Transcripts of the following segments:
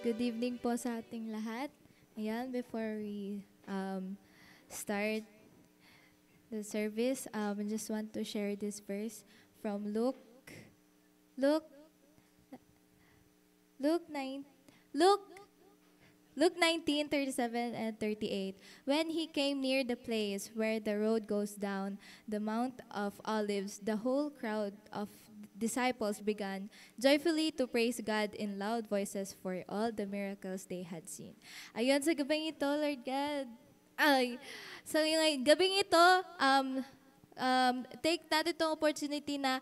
Good evening po sa ating lahat. Ayan, before we start the service, I just want to share this verse from Luke, Luke 9, Luke Luke 19:37 and 38. When he came near the place where the road goes down the Mount of Olives, the whole crowd of disciples began joyfully to praise God in loud voices for all the miracles they had seen. Ayun, sa gabing ito, Lord God, gabing ito, take natin itong opportunity na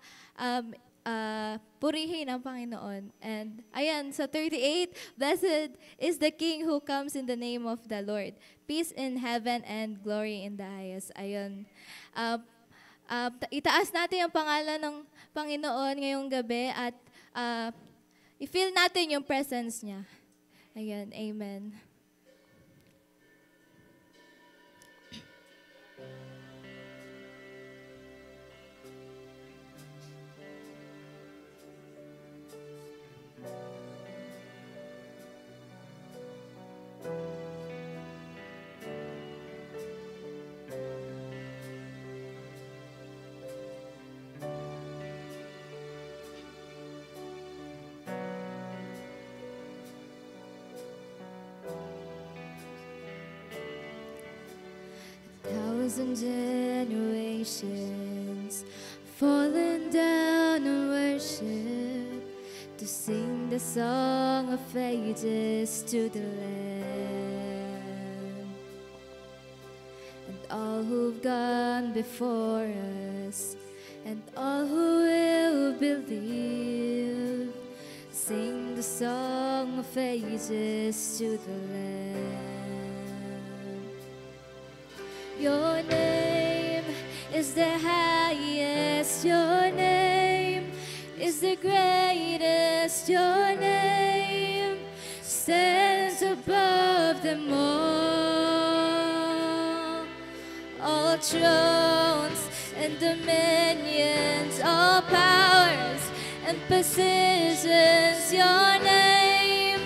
purihin ang Panginoon. And ayan, so 38, blessed is the King who comes in the name of the Lord. Peace in heaven and glory in the highest. Ayun. Itaas natin ang pangalan ng Panginoon ngayong gabi at i-feel natin yung presence niya. Ayun, amen. Thousand generations fallen down in worship to sing the song of ages to the Lamb. And all who've gone before us and all who will believe sing the song of ages to the Lamb. Your name is the highest, your name is the greatest, your name stands above them all thrones and dominions, all powers and positions, your name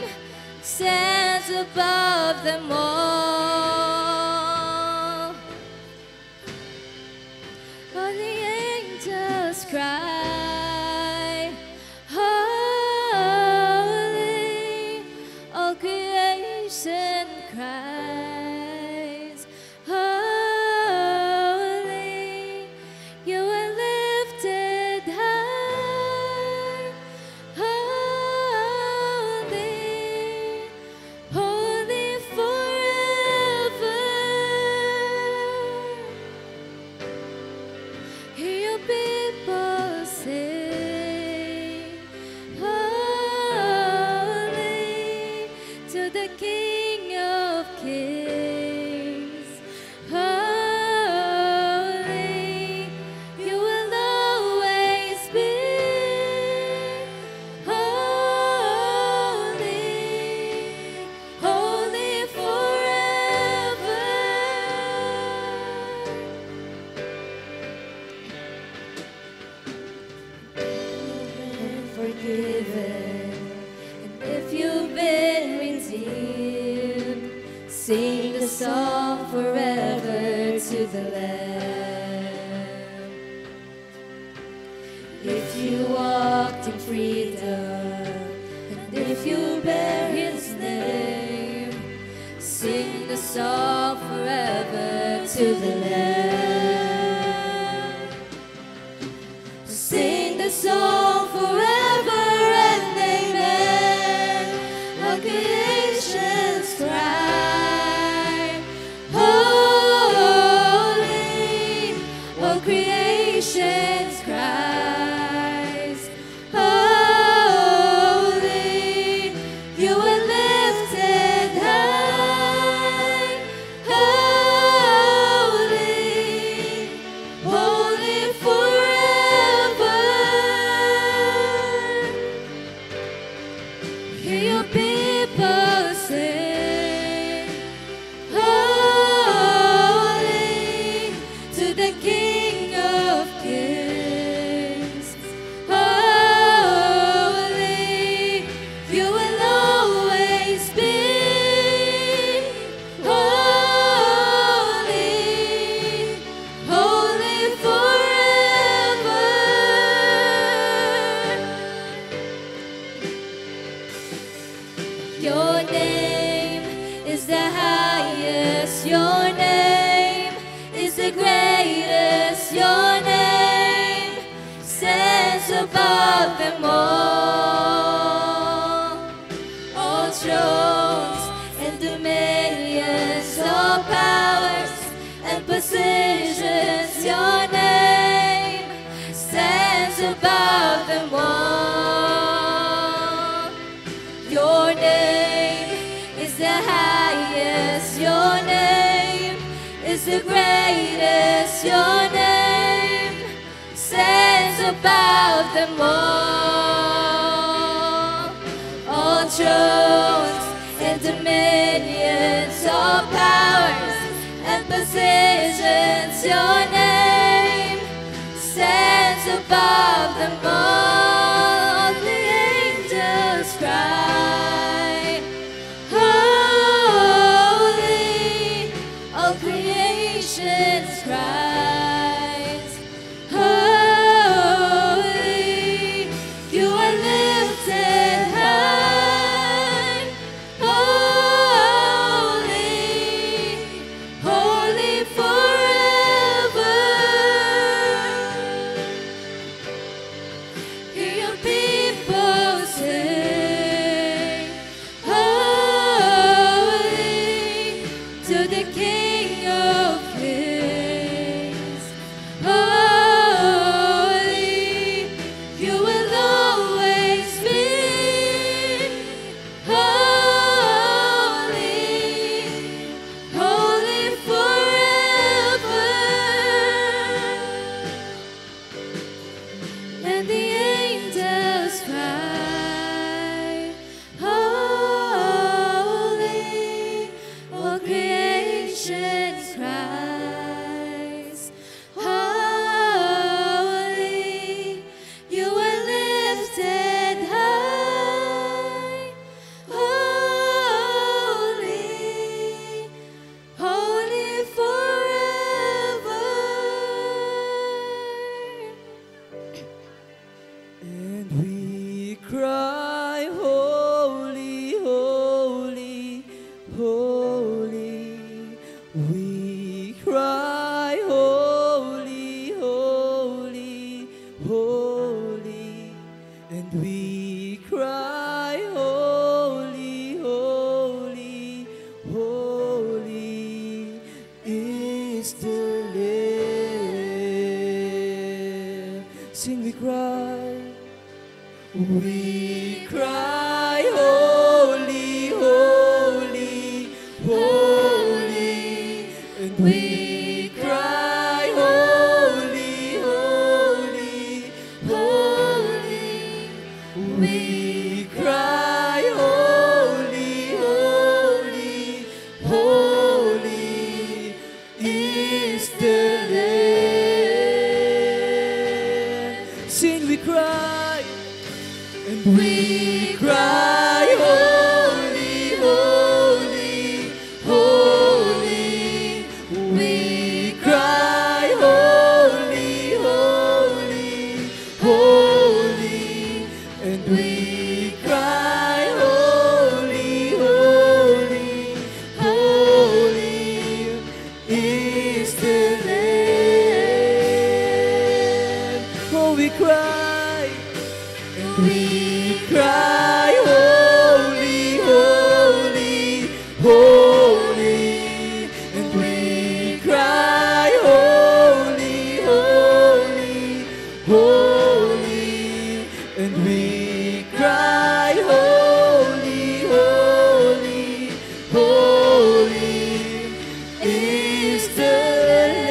stands above them all. Cry, holy, all creation cries, holy, you are lifted high, holy, holy forever. Hear your people sing, holy to the King of Kings. Holy, you will always be. Holy, holy forever. Forgiven, and if you've been redeemed, sing the song forever to the Lamb. If you walked in freedom, and if you bear His name, sing the song forever to the Lamb. Sing the song forever and amen. All creations cry, holy. All creations cries, holy. You are lifted high, holy. Your name is the greatest. Your name stands above them all. All thrones and dominions, all powers and positions. Your name stands above them all. Your name is the highest. Your name is the greatest. Your name stands above them all. All thrones and dominions, all powers and positions. Your name stands above them all. The angels cry, holy. All creation cries, holy. You are lifted high, holy, holy forever. Hear your people sing, holy, to the King of Kings. Holy, you will always be. Holy, holy forever. And the angels cry, holy. All creation cries, holy. You are lifted high, holy, holy forever. And we cry, holy, holy, holy. We cry, holy, holy, holy. And we cry, holy, holy, holy is the Lamb. Sing, we cry. We cry, holy, holy, holy. And we cry, holy, holy, holy. We cry, holy, holy, holy is the Lamb. Sing, we cry. And we cry, holy, holy, holy. We cry, holy, holy, holy. And we cry, holy, holy, holy is the Lamb. Oh, we cry. And we cry, holy, holy, holy. And we cry, holy, holy, holy. And we cry, holy, holy, holy is the Lamb.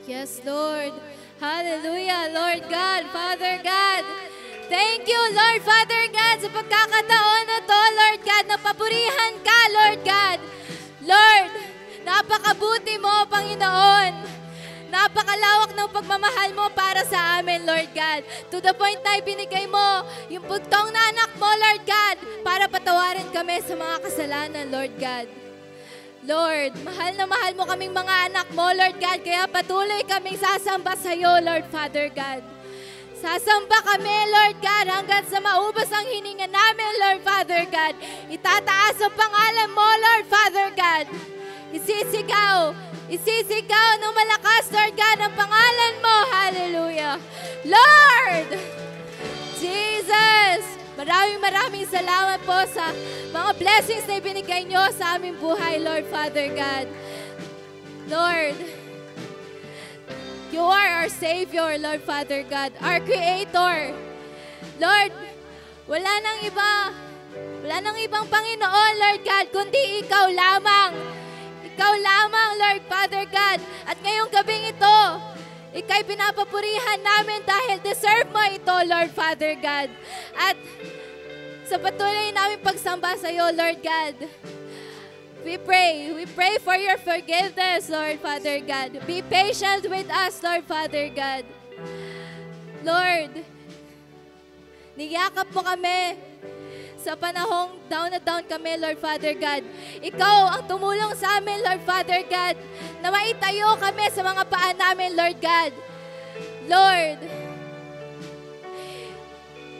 Yes, Lord. Hallelujah, Lord God, Father God. Thank you, Lord Father God, sa pagkakataon na to, Lord God, na papurihan ka, Lord God. Lord, napakabuti mo, Panginoon. Napakalawak ng pagmamahal mo para sa amin, Lord God. To the point na ibinigay mo yung bugtong na anak mo, Lord God, para patawarin kami sa mga kasalanan, Lord God. Lord, mahal na mahal mo kaming mga anak mo, Lord God, kaya patuloy kaming sasamba sa iyo, Lord Father God. Sasamba kami, Lord God, hanggang sa maubos ang hininga namin, Lord Father God. Itataas ang pangalan mo, Lord Father God. Isisigaw ng malakas, Lord God, ang pangalan mo. Hallelujah. Lord, Jesus, maraming salamat po sa mga blessings na ibinigay nyo sa aming buhay, Lord Father God. Lord, you are our Savior, Lord Father God, our Creator. Lord, wala nang ibang Panginoon, Lord God, kundi Ikaw lamang. Ikaw lamang, Lord Father God. At ngayong gabing ito, Ika'y pinapapurihan namin dahil deserve mo ito, Lord Father God. At sa patuloy namin pagsamba sa iyo, Lord God, we pray for your forgiveness, Lord Father God. Be patient with us, Lord Father God. Lord, niyakap mo kami sa panahong down na down kami, Lord Father God. Ikaw ang tumulong sa amin, Lord Father God, na maitayo kami sa mga paa namin, Lord God. Lord,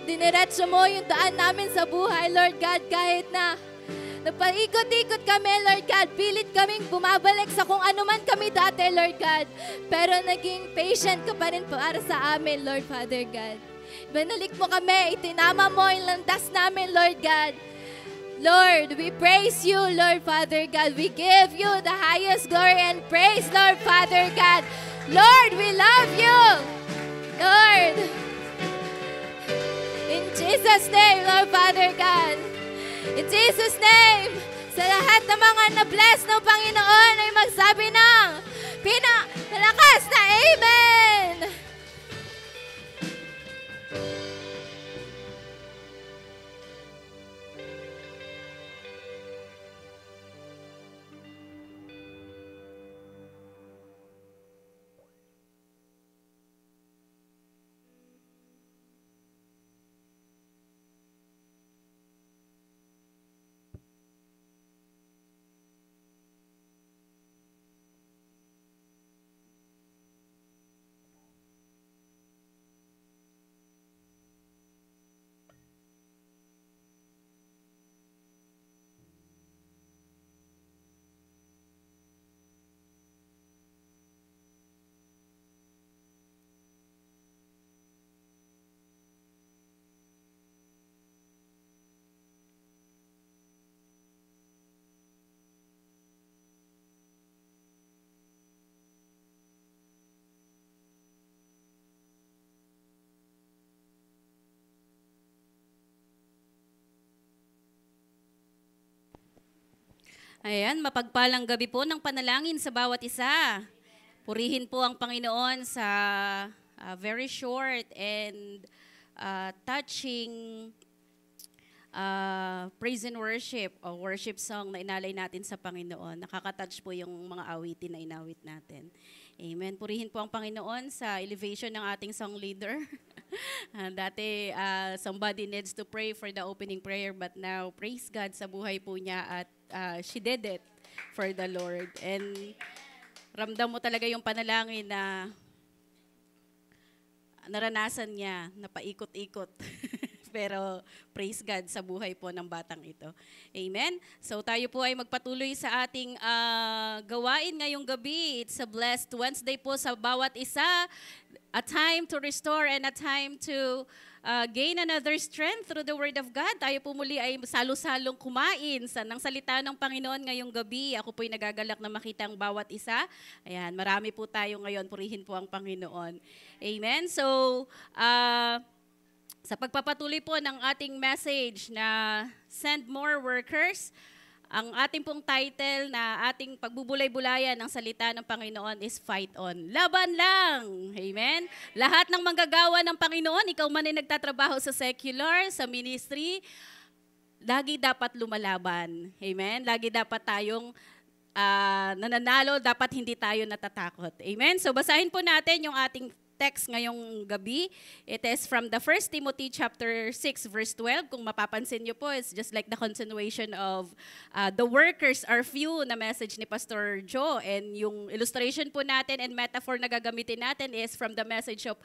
diniretso mo yung daan namin sa buhay, Lord God, kahit na napaikot-ikot kami, Lord God. Pilit kaming bumabalik sa kung ano man kami dati, Lord God. Pero naging patient ka pa rin para sa amin, Lord Father God. Banalik mo kami, itinama mo yung landas namin, Lord God. Lord, we praise you, Lord Father God. We give you the highest glory and praise, Lord Father God. Lord, we love you. Lord, in Jesus' name, Lord Father God. In Jesus' name, sa lahat ng mga na-bless ng Panginoon ay magsabi ng malakas na Amen! Ayan, mapagpalang gabi po ng panalangin sa bawat isa. Purihin po ang Panginoon sa very short and touching praise and worship o worship song na inalay natin sa Panginoon. Nakaka-touch po yung mga awitin na inawit natin. Amen. Purihin po ang Panginoon sa elevation ng ating song leader. Dati, somebody needs to pray for the opening prayer, but now, praise God sa buhay po niya at she did it for the Lord. And ramdam mo talaga yung panalangin na naranasan niya, na paikot-ikot. Pero praise God sa buhay po ng batang ito. Amen? So tayo po ay magpatuloy sa ating gawain ngayong gabi. It's a blessed Wednesday po sa bawat isa. A time to restore and a time to gain another strength through the Word of God. Tayo po muli ay salo-salong kumain ng salita ng Panginoon ngayong gabi. Ako po'y nagagalak na makita ang bawat isa. Ayan, marami po tayo ngayon. Purihin po ang Panginoon. Amen? So, sa pagpapatuloy po ng ating message na send more workers, Ang ating pong title na ating pagbubulay-bulayan ng salita ng Panginoon is Fight On. Laban lang! Amen? Lahat ng manggagawa ng Panginoon, ikaw man ay nagtatrabaho sa secular, sa ministry, lagi dapat lumalaban. Amen? Lagi dapat tayong nananalo, dapat hindi tayo natatakot. Amen? So basahin po natin yung ating text ngayong gabi. It is from the 1 Timothy chapter 6 verse 12. Kung mapapansin niyo po, it's just like the continuation of the workers are few na message ni Pastor Joe. And yung illustration po natin and metaphor na gagamitin natin is from the message of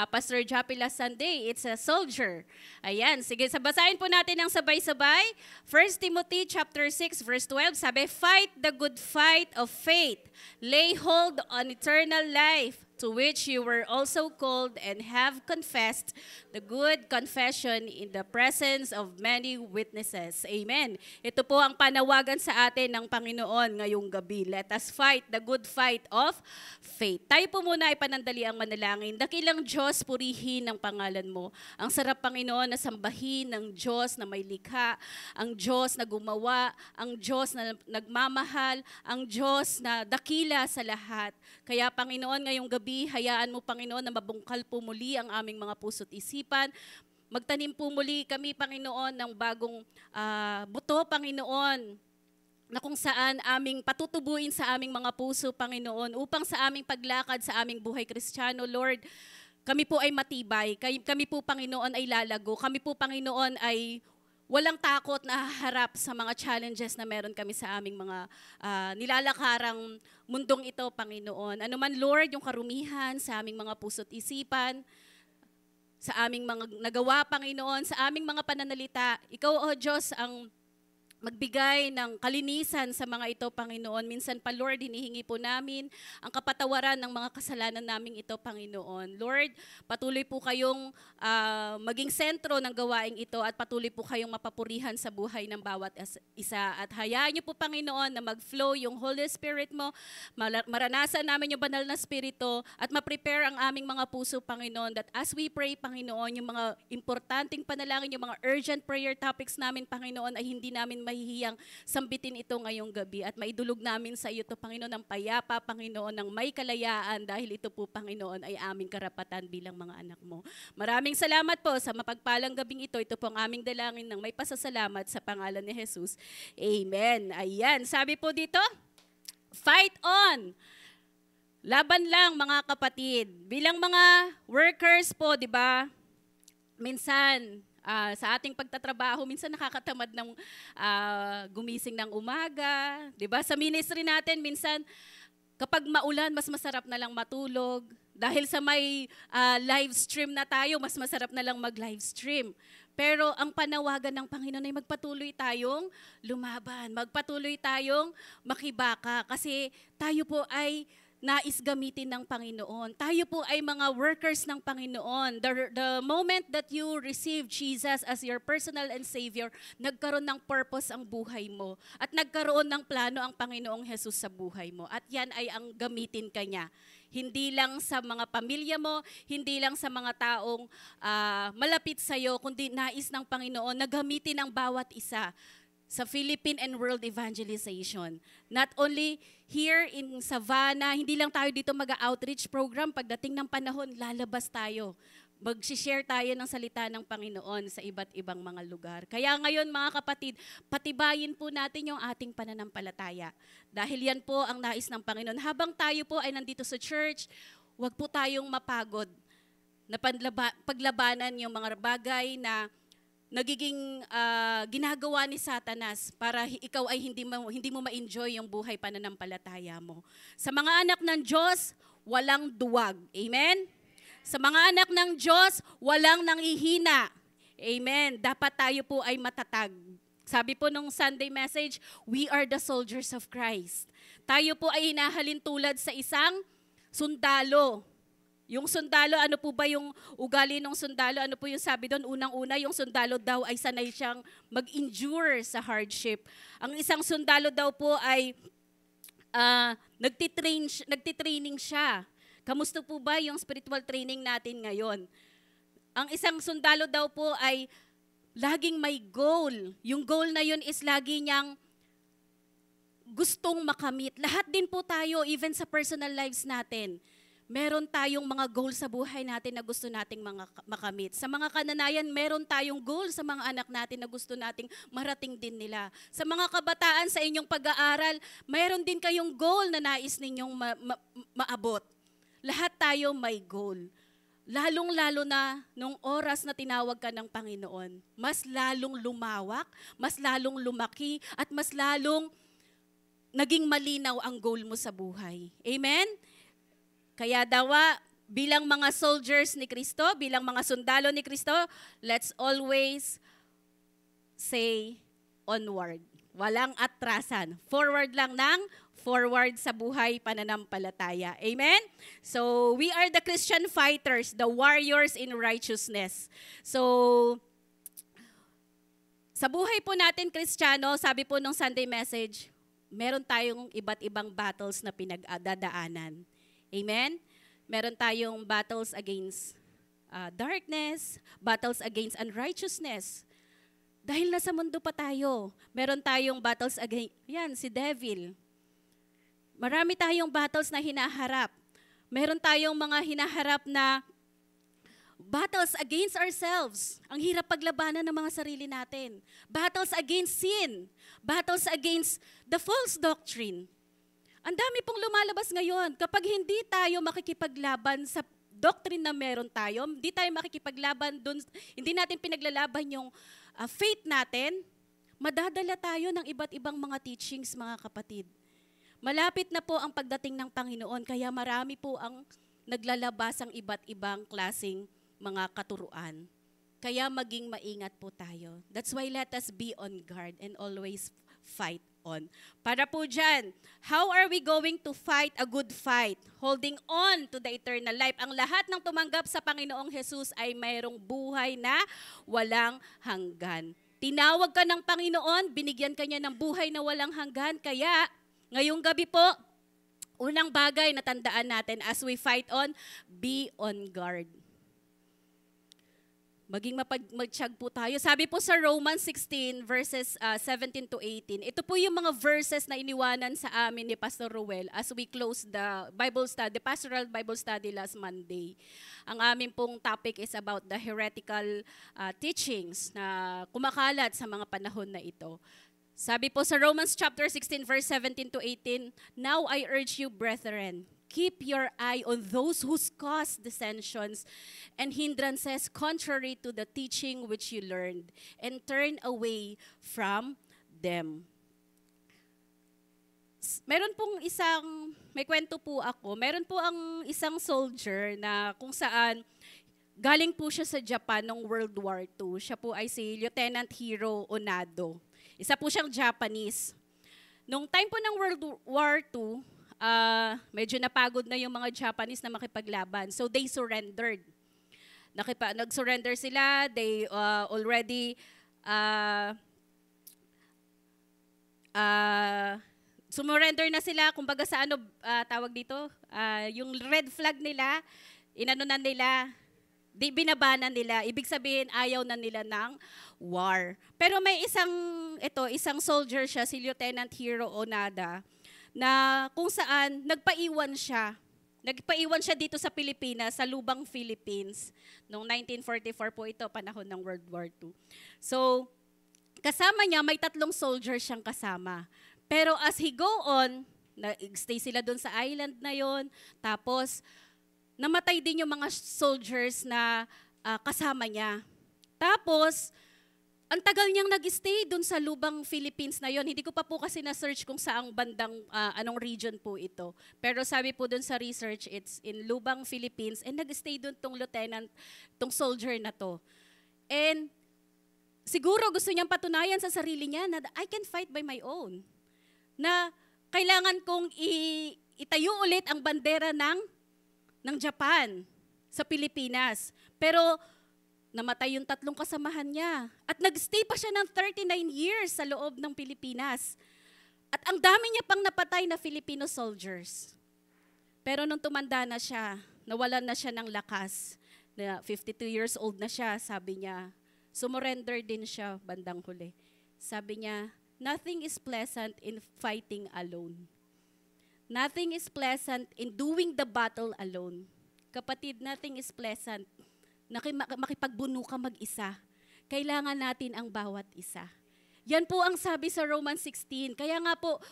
Pastor Japi last Sunday. It's a soldier. Ayan, sige, basahin po natin ng sabay-sabay. 1 Timothy chapter 6 verse 12, sabi, "Fight the good fight of faith. Lay hold on eternal life, to which you were also called and have confessed the good confession in the presence of many witnesses." Amen. Ito po ang panawagan sa atin ng Panginoon ngayong gabi. Let us fight the good fight of faith. Tayo po muna ay panandali ang manalangin. Dakilang Diyos, purihin ang pangalan mo. Ang sarap, Panginoon, na sambahin ng Diyos na may likha, ang Diyos na gumawa, ang Diyos na nagmamahal, ang Diyos na dakila sa lahat. Kaya, Panginoon, ngayong gabi, hayaan mo, Panginoon, na mabungkal po muli ang aming mga puso't isipan. Magtanim po muli kami, Panginoon, ng bagong buto, Panginoon, na kung saan aming patutubuin sa aming mga puso, Panginoon, upang sa aming paglakad sa aming buhay Kristiyano, Lord, kami po ay matibay. Kami po, Panginoon, ay lalago. Kami po, Panginoon, ay walang takot na harap sa mga challenges na meron kami sa aming mga nilalakarang mundong ito, Panginoon. Ano man, Lord, yung karumihan sa aming mga puso't isipan, sa aming mga nagawa, Panginoon, sa aming mga pananalita, Ikaw, O Diyos, ang magbigay ng kalinisan sa mga ito, Panginoon. Minsan pa, Lord, hinihingi po namin ang kapatawaran ng mga kasalanan namin ito, Panginoon. Lord, patuloy po kayong maging sentro ng gawaing ito at patuloy po kayong mapapurihan sa buhay ng bawat isa. At hayaan niyo po, Panginoon, na mag-flow yung Holy Spirit mo, maranasan namin yung banal na Espiritu at ma-prepare ang aming mga puso, Panginoon, that as we pray, Panginoon, yung mga importanteng panalangin, yung mga urgent prayer topics namin, Panginoon, ay hindi namin mahihiyang sambitin ito ngayong gabi at maidulog namin sa iyo to, Panginoon, ng payapa, Panginoon, ng may kalayaan dahil ito po, Panginoon, ay aming karapatan bilang mga anak mo. Maraming salamat po sa mapagpalang gabing ito. Ito po ang aming dalangin ng may pasasalamat sa pangalan ni Jesus. Amen. Ayan, sabi po dito, fight on! Laban lang, mga kapatid. Bilang mga workers po, di ba, minsan, sa ating pagtatrabaho, minsan nakakatamad ng gumising ng umaga. Diba? Sa ministry natin, minsan kapag maulan, mas masarap na lang matulog. Dahil sa may live stream na tayo, mas masarap na lang mag-live stream. Pero ang panawagan ng Panginoon ay magpatuloy tayong lumaban. Magpatuloy tayong makibaka. Kasi tayo po ay nais gamitin ng Panginoon. Tayo po ay mga workers ng Panginoon. The moment that you receive Jesus as your personal and Savior, nagkaroon ng purpose ang buhay mo. At nagkaroon ng plano ang Panginoong Jesus sa buhay mo. At yan ay ang gamitin ka niya. Hindi lang sa mga pamilya mo, hindi lang sa mga taong malapit sa'yo, kundi nais ng Panginoon na gamitin ang bawat isa sa Philippine and World Evangelization. Not only here in Savannah, hindi lang tayo dito mag-outreach program. Pagdating ng panahon, lalabas tayo. Mag-share tayo ng salita ng Panginoon sa iba't ibang mga lugar. Kaya ngayon, mga kapatid, patibayin po natin yung ating pananampalataya. Dahil yan po ang nais ng Panginoon. Habang tayo po ay nandito sa church, huwag po tayong mapagod na paglabanan yung mga bagay na nagiging ginagawa ni Satanas para ikaw ay hindi mo ma-enjoy yung buhay pananampalataya mo. Sa mga anak ng Diyos, walang duwag. Amen? Sa mga anak ng Diyos, walang nangihina. Amen? Dapat tayo po ay matatag. Sabi po nung Sunday message, we are the soldiers of Christ. Tayo po ay hinahalin tulad sa isang sundalo. Yung sundalo, ano po ba yung ugali ng sundalo? Ano po yung sabi doon? Unang-una, yung sundalo daw ay sanay siyang mag-endure sa hardship. Ang isang sundalo daw po ay nagtitraining siya. Kamusta po ba yung spiritual training natin ngayon? Ang isang sundalo daw po ay laging may goal. Yung goal na yun is lagi niyang gustong makamit. Lahat din po tayo, even sa personal lives natin, meron tayong mga goal sa buhay natin na gusto nating makamit. Sa mga kananayan, meron tayong goal sa mga anak natin na gusto nating marating din nila. Sa mga kabataan, sa inyong pag-aaral, meron din kayong goal na nais ninyong maabot. Lahat tayo may goal. Lalong-lalo na nung oras na tinawag ka ng Panginoon, mas lalong lumawak, mas lalong lumaki, at mas lalong naging malinaw ang goal mo sa buhay. Amen? Kaya dawa, bilang mga soldiers ni Kristo, bilang mga sundalo ni Kristo, let's always say onward. Walang atrasan. Forward lang ng forward sa buhay pananampalataya. Amen? So, we are the Christian fighters, the warriors in righteousness. So, sa buhay po natin, Kristiyano, sabi po nung Sunday message, meron tayong iba't ibang battles na pinagdadaanan. Amen? Meron tayong battles against darkness, battles against unrighteousness. Dahil nasa mundo pa tayo, meron tayong battles against, si devil. Marami tayong battles na hinaharap. Meron tayong mga hinaharap na battles against ourselves. Ang hirap paglabanan ng mga sarili natin. Battles against sin. Battles against the false doctrine. Ang dami pong lumalabas ngayon. Kapag hindi tayo makikipaglaban sa doctrine na meron tayo, hindi tayo makikipaglaban dun, hindi natin pinaglalaban yung faith natin, madadala tayo ng iba't ibang mga teachings, mga kapatid. Malapit na po ang pagdating ng Panginoon, kaya marami po ang naglalabas ang iba't ibang klaseng mga katuruan. Kaya maging maingat po tayo. That's why let us be on guard and always fight on. Para po dyan, how are we going to fight a good fight? Holding on to the eternal life. Ang lahat ng tumanggap sa Panginoong Jesus ay mayroong buhay na walang hanggan. Tinawag ka ng Panginoon, binigyan ka niya ng buhay na walang hanggan. Kaya, ngayong gabi po, unang bagay na tandaan natin as we fight on, be on guard. Maging magtiyag po tayo. Sabi po sa Romans 16 verses 17 to 18, ito po yung mga verses na iniwanan sa amin ni Pastor Ruel as we close the Bible study, the pastoral Bible study last Monday. Ang amin pong topic is about the heretical teachings na kumakalat sa mga panahon na ito. Sabi po sa Romans chapter 16 verse 17 to 18, now I urge you, brethren, keep your eye on those who cause dissensions and hindrances contrary to the teaching which you learned, and turn away from them. May kwento po ako, meron po ang isang soldier na kung saan galing po siya sa Japan noong World War II. Siya po ay si Lieutenant Hiro Onado. Isa po siyang Japanese. Nung time po ng World War II, medyo napagod na yung mga Japanese na makipaglaban. So they surrendered. Nag-surrender sila. They already sumurrender na sila. Kumbaga sa tawag dito, yung red flag nila, inano na nila, binabanan nila. Ibig sabihin, ayaw na nila ng war. Pero may isang soldier siya, si Lieutenant Hiro Onada, na kung saan nagpaiwan siya. Nagpaiwan siya dito sa Pilipinas, sa Lubang, Philippines. Noong 1944 po ito, panahon ng World War II. So, kasama niya, may 3 soldiers siyang kasama. Pero as he go on, stay sila doon sa island na yon. Tapos, namatay din yung mga soldiers na kasama niya. Tapos, ang tagal niyang nag-stay doon sa Lubang, Philippines na yon. Hindi ko pa po kasi na-search kung saang bandang, anong region po ito. Pero sabi po doon sa research, it's in Lubang, Philippines. And nag-stay doon tong soldier na to. And siguro gusto niyang patunayan sa sarili niya na I can fight by my own. Na kailangan kong itayo ulit ang bandera ng Japan sa Pilipinas. Pero namatay yung 3 kasamahan niya. At nag-stay pa siya ng 39 years sa loob ng Pilipinas. At ang dami niya pang napatay na Filipino soldiers. Pero nung tumanda na siya, nawalan na siya ng lakas. Na 52 years old na siya, sabi niya, sumurrender din siya bandang huli. Sabi niya, nothing is pleasant in fighting alone. Nothing is pleasant in doing the battle alone. Kapatid, nothing is pleasant na makipagbuno ka mag-isa. Kailangan natin ang bawat isa. Yan po ang sabi sa Romans 16. Kaya nga po,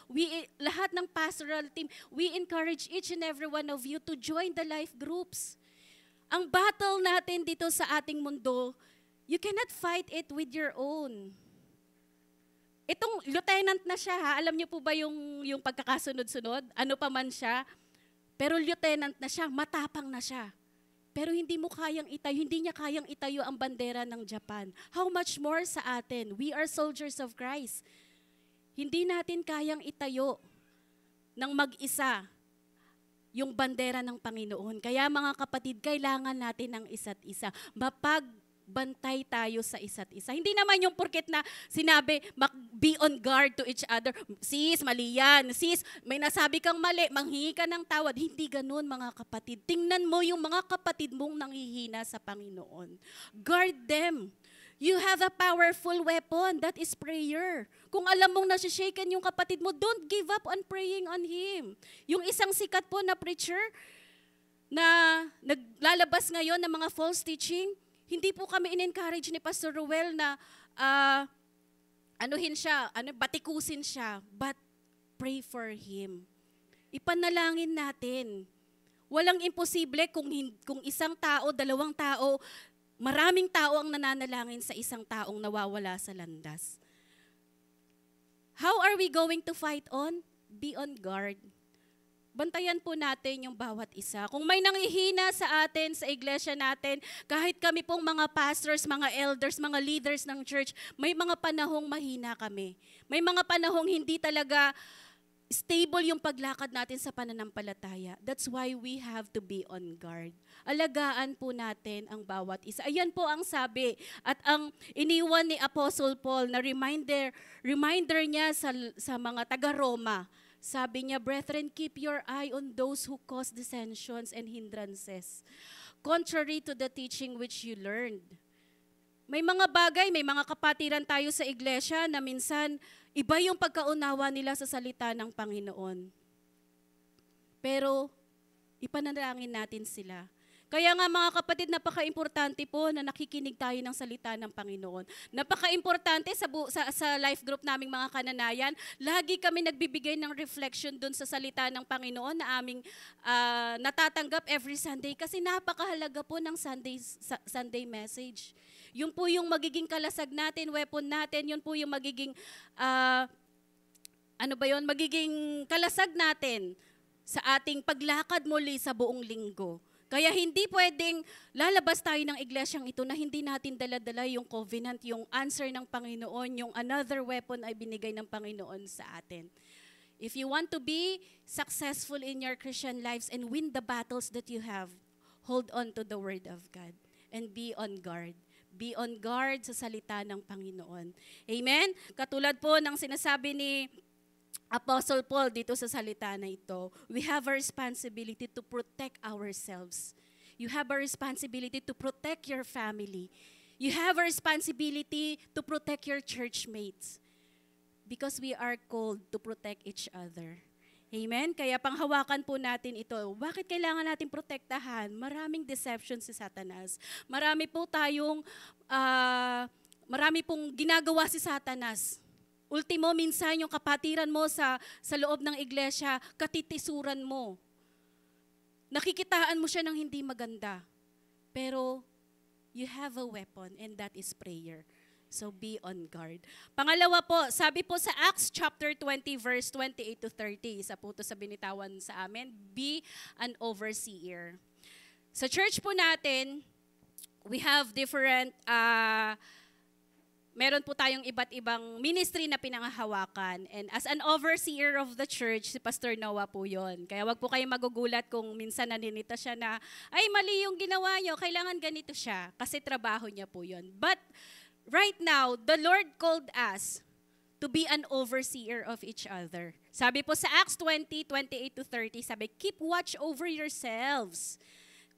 lahat ng pastoral team, we encourage each and every one of you to join the life groups. Ang battle natin dito sa ating mundo, you cannot fight it with your own. Itong lieutenant na siya, ha? Alam niyo po ba yung pagkakasunod-sunod? Ano pa man siya? Pero lieutenant na siya, matapang na siya. Pero hindi niya kayang itayo ang bandera ng Japan. How much more sa atin? We are soldiers of Christ. Hindi natin kayang itayo ng mag-isa yung bandera ng Panginoon. Kaya mga kapatid, kailangan natin ng isa't isa. Mapagbantay tayo sa isa't isa. Hindi naman yung porket na sinabi, be on guard to each other. Sis, mali yan. Sis, may nasabi kang mali, manghingi ka ng tawad. Hindi ganun mga kapatid. Tingnan mo yung mga kapatid mong nanghihina sa Panginoon. Guard them. You have a powerful weapon, that is prayer. Kung alam mong nasishaken yung kapatid mo, don't give up on praying on him. Yung isang sikat po na preacher na naglalabas ngayon ng mga false teaching, hindi po kami in-encourage ni Pastor Ruel na batikusin siya, but pray for him. Ipanalangin natin. Walang imposible kung isang tao, dalawang tao, maraming tao ang nananalangin sa isang taong nawawala sa landas. How are we going to fight on? Be on guard. Bantayan po natin yung bawat isa. Kung may nanghihina sa atin, sa iglesia natin, kahit kami pong mga pastors, mga elders, mga leaders ng church, may mga panahong mahina kami. May mga panahong hindi talaga stable yung paglakad natin sa pananampalataya. That's why we have to be on guard. Alagaan po natin ang bawat isa. Ayan po ang sabi at ang iniwan ni Apostle Paul na reminder niya sa mga taga-Roma. Sabi niya, brethren, keep your eye on those who cause dissensions and hindrances, contrary to the teaching which you learned. May mga bagay, may mga kapatiran tayo sa iglesia na minsan iba yung pagkaunawa nila sa salita ng Panginoon. Pero ipanalangin natin sila. Kaya nga mga kapatid, napaka-importante po na nakikinig tayo ng salita ng Panginoon. Napaka-importante sa life group naming mga kananayan, lagi kami nagbibigay ng reflection dun sa salita ng Panginoon na aming natatanggap every Sunday kasi napakahalaga po ng Sunday message. Yun po yung magiging kalasag natin, weapon natin, yun po yung magiging, magiging kalasag natin sa ating paglakad muli sa buong linggo. Kaya hindi pwedeng lalabas tayo ng iglesyang ito na hindi natin dala-dala yung covenant, yung answer ng Panginoon, yung another weapon ay binigay ng Panginoon sa atin. If you want to be successful in your Christian lives and win the battles that you have, hold on to the Word of God and be on guard. Be on guard sa salita ng Panginoon. Amen? Katulad po ng sinasabi ni Apostle Paul dito sa salita na ito, we have a responsibility to protect ourselves. You have a responsibility to protect your family. You have a responsibility to protect your church mates. Because we are called to protect each other. Amen? Kaya panghawakan po natin ito. Bakit kailangan natin protektahan? Maraming deception si Satanas. Marami pong ginagawa si Satanas. Ultimo, minsan yung kapatiran mo sa loob ng iglesia, katitisuran mo. Nakikitaan mo siya ng hindi maganda. Pero you have a weapon and that is prayer. So be on guard. Pangalawa po, sabi po sa Acts chapter 20 verse 28 to 30, isa po ito sa binitawan sa amin, be an overseer. Sa church po natin, we have different meron po tayong iba't ibang ministry na pinanghahawakan. And as an overseer of the church, si Pastor Noah po yon. Kaya wag po kayong magugulat kung minsan naninita siya na, ay mali yung ginawa niyo, kailangan ganito siya. Kasi trabaho niya po yon. But right now, the Lord called us to be an overseer of each other. Sabi po sa Acts 20, 28 to 30, sabi, keep watch over yourselves.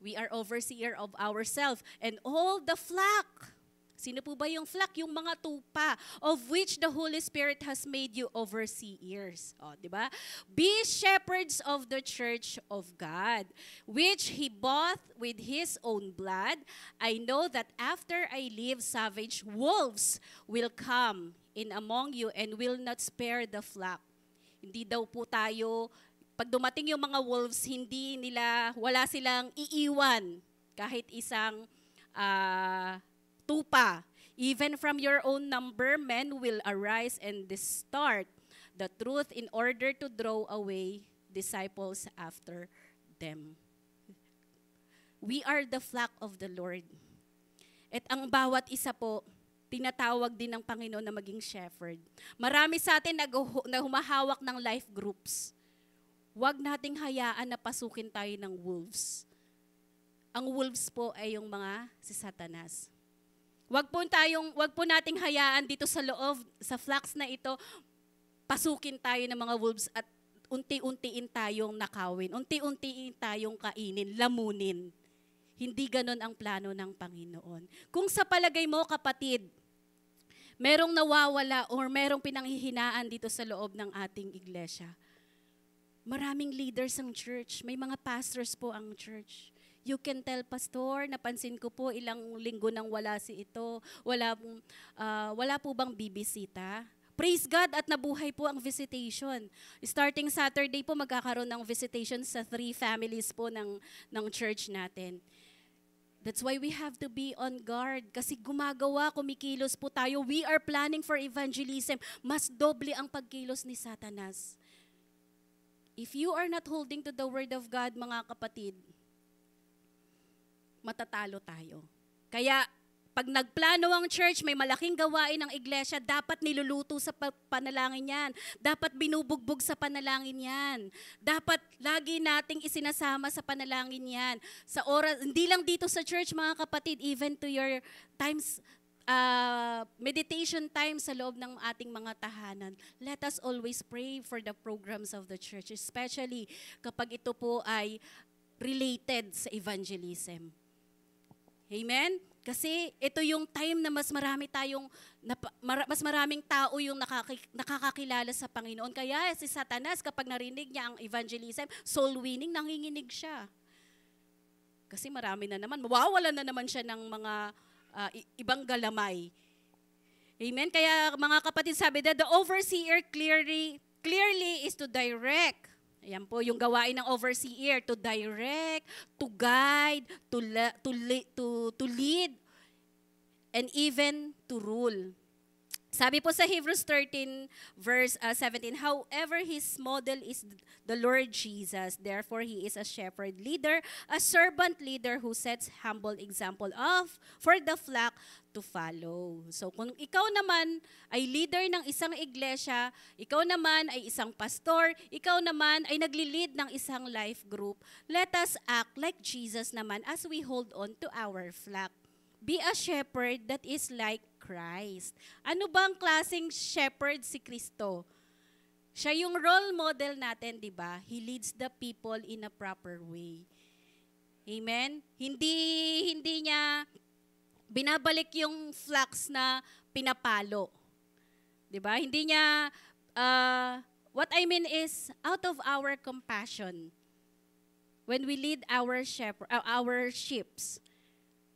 We are overseer of ourselves. And all the flock Sino po ba yung flock? Yung mga tupa, of which the Holy Spirit has made you overseers. O, di ba? Be shepherds of the church of God, which He bought with His own blood. I know that after I leave, savage wolves will come in among you and will not spare the flock. Hindi daw po tayo, pag dumating yung mga wolves, wala silang iiwan kahit isang tupa. Even from your own number, men will arise and distort the truth in order to draw away disciples after them. We are the flock of the Lord. At ang bawat isa po, tinatawag din ng Panginoon na maging shepherd. Marami sa atin na humahawak ng life groups. Huwag nating hayaan na pasukin tayo ng wolves. Ang wolves po ay yung si Satanas. Wag po nating hayaan dito sa flocks na ito, pasukin tayo ng mga wolves at unti-untiin tayong nakawin, unti-untiin tayong kainin, lamunin. Hindi ganon ang plano ng Panginoon. Kung sa palagay mo, kapatid, merong nawawala or merong pinanghihinaan dito sa loob ng ating iglesia, maraming leaders ang church, may mga pastors po ang church. You can tell, Pastor, napansin ko po ilang linggo nang wala wala po bang bibisita? Praise God at nabuhay po ang visitation. Starting Saturday po magkakaroon ng visitation sa 3 families po ng church natin. That's why we have to be on guard kasi kumikilos po tayo. We are planning for evangelism. Mas doble ang pagkilos ni Satanas. If you are not holding to the Word of God, mga kapatid, matatalo tayo. Kaya, pag nagplano ang church, may malaking gawain ng iglesia, dapat niluluto sa panalangin yan. Dapat binubugbog sa panalangin yan. Dapat lagi nating isinasama sa panalangin yan. Sa oras, hindi lang dito sa church, mga kapatid, even to your times, meditation time sa loob ng ating mga tahanan. Let us always pray for the programs of the church, especially kapag ito po ay related sa evangelism. Amen? Kasi ito yung time na mas maraming tao yung nakakakilala sa Panginoon. Kaya si Satanas, kapag narinig niya ang evangelism, soul winning, nanginginig siya. Kasi marami na naman, mawawala na naman siya ng mga ibang galamay. Amen? Kaya mga kapatid, sabi that the overseer clearly is to direct. Ayan po yung gawain ng overseer, to direct, to guide, to lead, and even to rule. Sabi po sa Hebrews 13 verse 17, however, his model is the Lord Jesus. Therefore, he is a shepherd leader, a servant leader who sets humble example for the flock to follow. So kung ikaw naman ay leader ng isang iglesia, ikaw naman ay isang pastor, ikaw naman ay nagli-lead ng isang life group, let us act like Jesus naman as we hold on to our flock. Be a shepherd that is like Christ. Ano bang klaseng shepherd si Kristo? Siya yung role model natin, di ba? He leads the people in a proper way. Amen? Hindi niya binabalik yung flocks na pinapalo. Di ba? Hindi niya, what I mean is, out of our compassion, when we lead our sheep,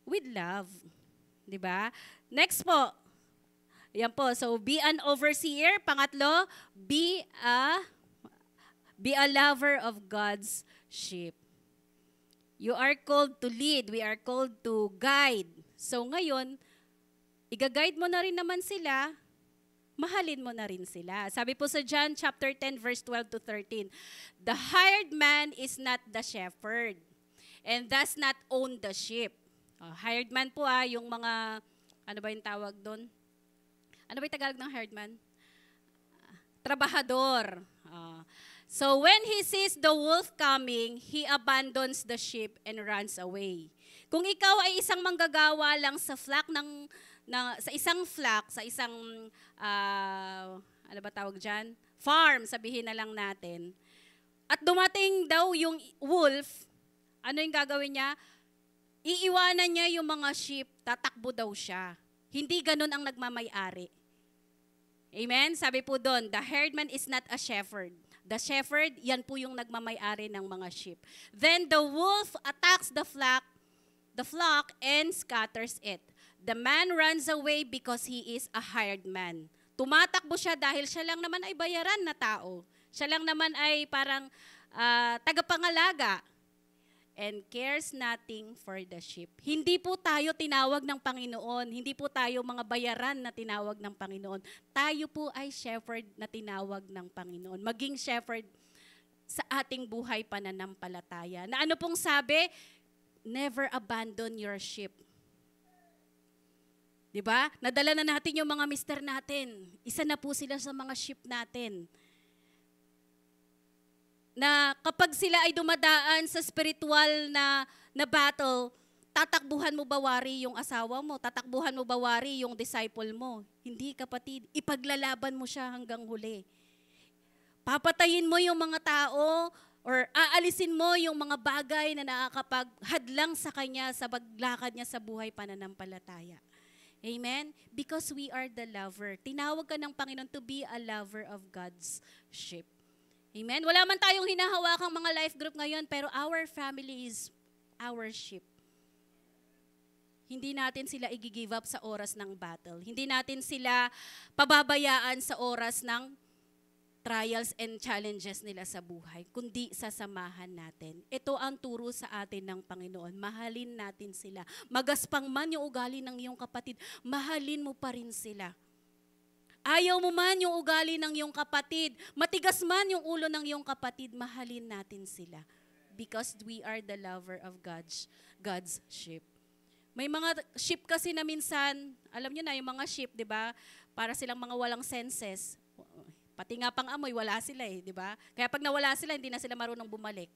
with love. Diba? Next po. Yan po. So, be an overseer. Pangatlo, be a lover of God's sheep. You are called to lead. We are called to guide. So, ngayon, i-guide mo na rin naman sila, mahalin mo na rin sila. Sabi po sa John chapter 10, verse 12 to 13, the hired man is not the shepherd, and does not own the sheep. Hired man po yung mga, ano ba yung tawag doon? Ano ba yung Tagalog ng hired man? Trabahador. So when he sees the wolf coming, he abandons the sheep and runs away. Kung ikaw ay isang manggagawa lang sa flock sa isang flock, sa isang, ano ba tawag dyan? Farm, sabihin na lang natin. At dumating daw yung wolf, ano yung gagawin niya? Iiwanan niya yung mga sheep, tatakbo daw siya. Hindi ganun ang nagmamay-ari. Amen? Sabi po doon, the herdman is not a shepherd. The shepherd, yan po yung nagmamay-ari ng mga sheep. Then the wolf attacks the flock and scatters it. The man runs away because he is a hired man. Tumatakbo siya dahil siya lang naman ay bayaran na tao. Siya lang naman ay parang tagapangalaga. And cares nothing for the sheep. Hindi po tayo tinawag ng Panginoon. Hindi po tayo mga bayaran na tinawag ng Panginoon. Tayo po ay shepherd na tinawag ng Panginoon. Maging shepherd sa ating buhay pananampalataya. Na ano pong sabi? Never abandon your sheep. Diba? Nadala na natin yung mga mister natin. Isa na po sila sa mga sheep natin. Na kapag sila ay dumadaan sa spiritual na battle, tatakbuhan mo ba wari yung asawa mo? Tatakbuhan mo ba wari yung disciple mo? Hindi, kapatid. Ipaglalaban mo siya hanggang huli. Papatayin mo yung mga tao or aalisin mo yung mga bagay na nakakapaghadlang sa kanya sa paglakad niya sa buhay pananampalataya. Amen? Because we are the lover. Tinawag ka ng Panginoon to be a lover of God's sheep. Amen? Wala man tayong hinahawakang mga life group ngayon, pero our family is our sheep. Hindi natin sila i-give up sa oras ng battle. Hindi natin sila pababayaan sa oras ng trials and challenges nila sa buhay, kundi sasamahan natin. Ito ang turo sa atin ng Panginoon. Mahalin natin sila. Magaspang man yung ugali ng iyong kapatid, mahalin mo pa rin sila. Ayaw mo man yung ugali ng iyong kapatid, matigas man yung ulo ng iyong kapatid, mahalin natin sila. Because we are the lover of God's sheep. May mga sheep kasi na minsan, alam niyo na yung mga sheep, di ba? Para silang mga walang senses. Pati nga pang amoy, wala sila di ba? Kaya pag nawala sila, hindi na sila marunong bumalik.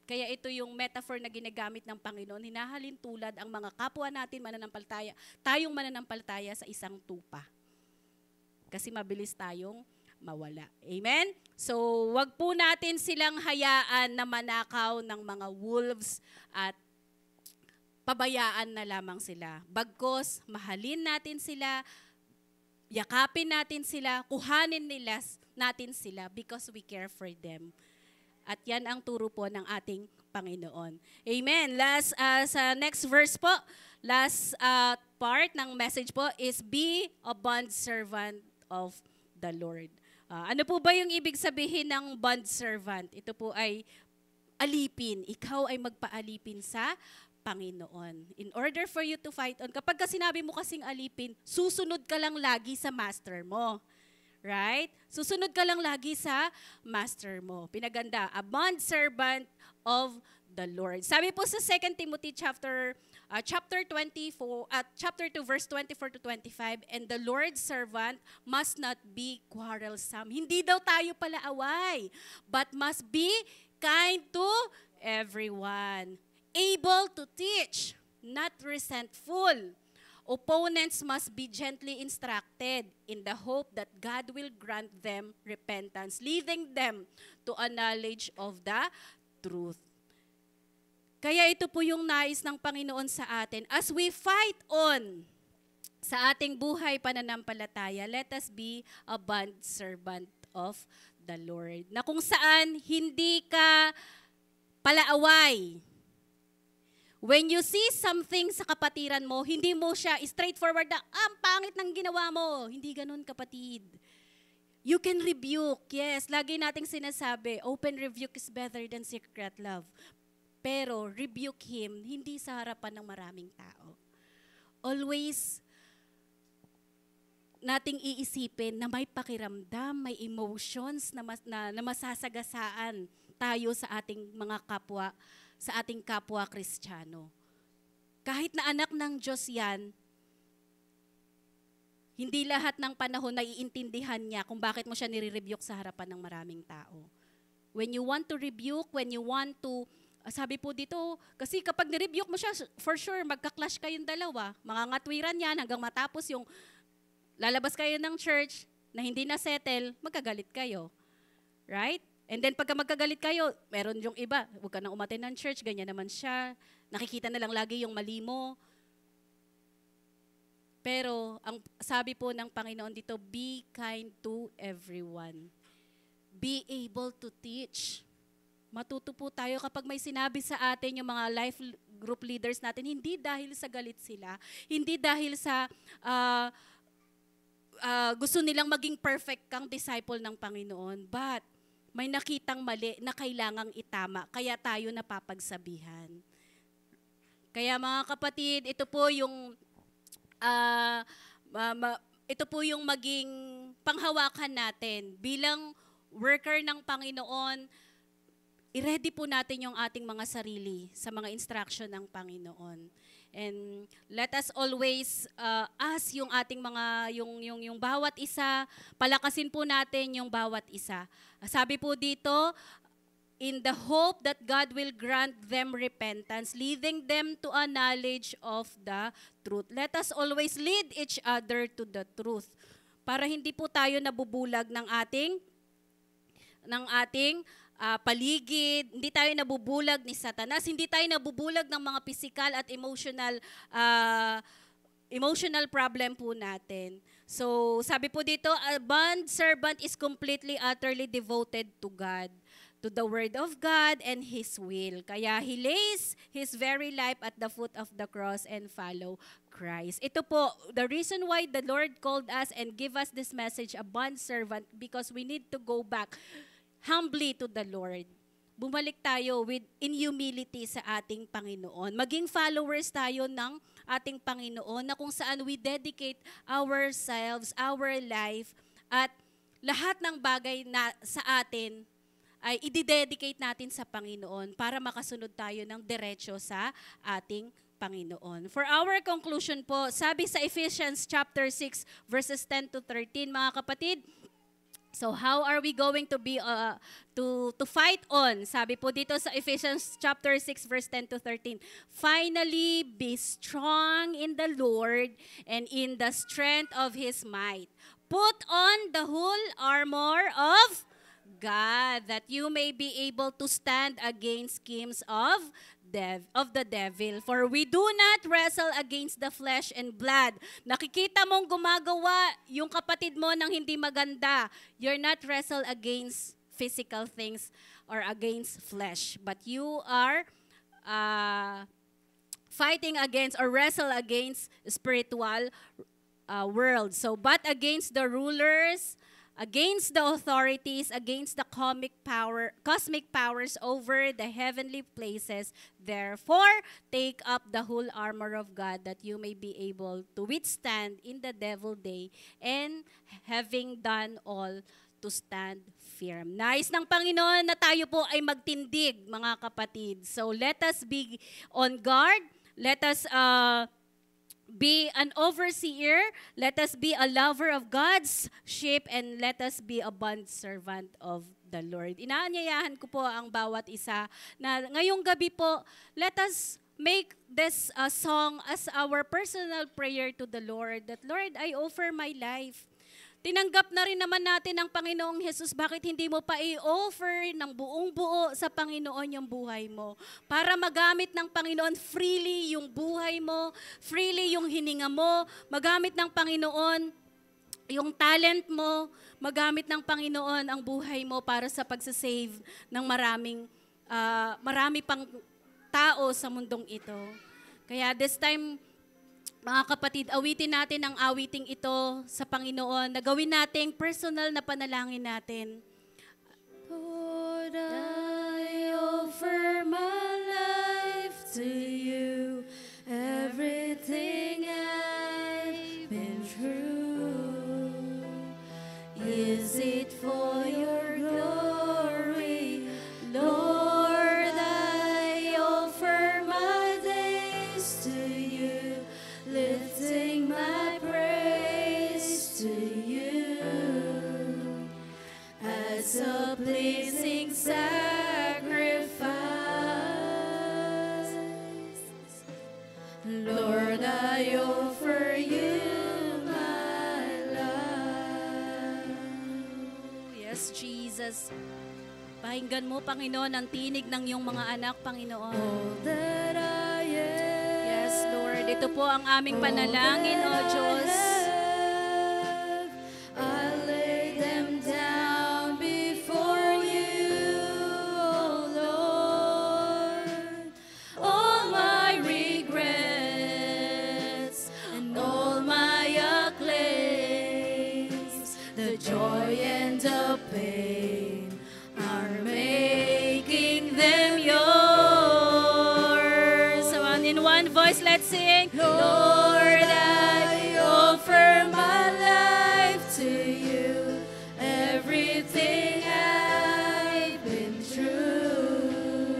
Kaya ito yung metaphor na ginagamit ng Panginoon, hinahalin tulad ang mga kapwa natin mananampalataya, tayong mananampalataya sa isang tupa. Kasi mabilis tayong mawala. Amen? So, wag po natin silang hayaan na manakaw ng mga wolves at pabayaan na lamang sila. Bagkos, mahalin natin sila, yakapin natin sila, kuhanin natin sila because we care for them. At yan ang turo po ng ating Panginoon. Amen. Sa next verse po, last part ng message po is be a bondservant of the Lord. Ano po ba yung ibig sabihin ng bondservant? Ito po ay alipin. Ikaw ay magpaalipin sa Panginoon. In order for you to fight on, kapag sinabi mo kasing alipin, susunod ka lang lagi sa master mo. Right? Susunod ka lang lagi sa master mo. Pinaganda, a bondservant of the Lord. Sabi po sa 2 Timothy chapter 2 verse 24 to 25, and the Lord's servant must not be quarrelsome. Hindi daw tayo pala away, but must be kind to everyone, able to teach, not resentful. Opponents must be gently instructed in the hope that God will grant them repentance, leading them to a knowledge of the truth. Kaya ito po yung nais ng Panginoon sa atin. As we fight on sa ating buhay pananampalataya, let us be a bondservant of the Lord. Na kung saan hindi ka palaaway. When you see something sa kapatiran mo, hindi mo siya straightforward na, ang pangit ng ginawa mo. Hindi ganun, kapatid. You can rebuke. Yes, lagi nating sinasabi, open rebuke is better than secret love. Pero rebuke him, hindi sa harapan ng maraming tao. Always nating iisipin na may pakiramdam, may emotions na masasagasaan tayo sa ating mga kapwa, sa ating kapwa Kristiyano. Kahit na anak ng Diyos yan, hindi lahat ng panahon na iintindihan niya kung bakit mo siya nire-rebuke sa harapan ng maraming tao. When you want to rebuke, when you want to sabi po dito, kasi kapag nirebuke mo siya, for sure, magka-clash kayong dalawa. Mangangatwiran yan hanggang matapos yung lalabas kayo ng church na hindi na settle, magkagalit kayo. Right? And then pagka magkagalit kayo, meron yung iba, huwag ka nang umattend ng church, ganyan naman siya. Nakikita na lang lagi yung mali mo. Pero ang sabi po ng Panginoon dito, be kind to everyone. Be able to teach. Matuto po tayo kapag may sinabi sa atin yung mga life group leaders natin, hindi dahil sa galit sila, hindi dahil sa gusto nilang maging perfect kang disciple ng Panginoon, but may nakitang mali na kailangang itama, kaya tayo napapagsabihan. Kaya mga kapatid, ito po yung ito po yung maging panghawakan natin bilang worker ng Panginoon. I-ready po natin yung ating mga sarili sa mga instruction ng Panginoon. And let us always ask yung ating mga, yung bawat isa, palakasin po natin yung bawat isa. Sabi po dito, in the hope that God will grant them repentance, leading them to a knowledge of the truth. Let us always lead each other to the truth. Para hindi po tayo nabubulag ng ating paligid, hindi tayo nabubulag ni Satanas, hindi tayo nabubulag ng mga physical at emotional problem po natin. So, sabi po dito, a bond servant is completely, utterly devoted to God, to the Word of God and His will. Kaya He lays His very life at the foot of the cross and follow Christ. Ito po, the reason why the Lord called us and give us this message, a bond servant, because we need to go back humbly to the Lord. Bumalik tayo in humility sa ating Panginoon. Maging followers tayo ng ating Panginoon na kung saan we dedicate ourselves, our life, at lahat ng bagay na sa atin ay i-dedicate natin sa Panginoon para makasunod tayo ng diretso sa ating Panginoon. For our conclusion po, sabi sa Ephesians chapter 6 verses 10 to 13, mga kapatid, so how are we going to be to fight on? Sabi po dito sa Ephesians chapter 6 verse 10 to 13. Finally, be strong in the Lord and in the strength of His might. Put on the whole armor of God, that you may be able to stand against schemes of the devil. For we do not wrestle against the flesh and blood. Nakikita mong gumagawa yung kapatid mo ng hindi maganda. You're not wrestle against physical things or against flesh. But you are fighting against or wrestle against spiritual world. So, but against the rulers, against the authorities, against the cosmic powers over the heavenly places. Therefore, take up the whole armor of God that you may be able to withstand in the devil day, and having done all, to stand firm. Nais ng Panginoon na tayo po ay magtindig, mga kapatid. So let us be on guard. Let us be an overseer, let us be a lover of God's sheep, and let us be a bond servant of the Lord. Inaanyayahan ko po ang bawat isa na ngayong gabi po, let us make this song as our personal prayer to the Lord, that Lord, I offer my life. Tinanggap na rin naman natin ng Panginoong Jesus, bakit hindi mo pa i-offer ng buong buo sa Panginoon yung buhay mo? Para magamit ng Panginoon freely yung buhay mo, freely yung hininga mo, magamit ng Panginoon yung talent mo, magamit ng Panginoon ang buhay mo para sa pagsasave ng marami pang tao sa mundong ito. Kaya this time, mga kapatid, awitin natin ang awiting ito sa Panginoon. Nagawin nating personal na panalangin natin. Lord, I offer my life to you. Everything I've been through. Is it for your glory, Lord? I offer my days to you, lifting my praise to you as a pleasing sacrifice. Lord, I offer you my life. Yes, Jesus. Pakinggan mo, Panginoon, ang tinig ng iyong mga anak, Panginoon. All that I am. Yes, Lord. Ito po ang aming panalangin, O Diyos. I lay them down before you, O Lord. All my regrets and all my acclaims, the joy and the pain are making them yours. So in one voice, let's sing. Lord, I offer my life to you. Everything I've been through,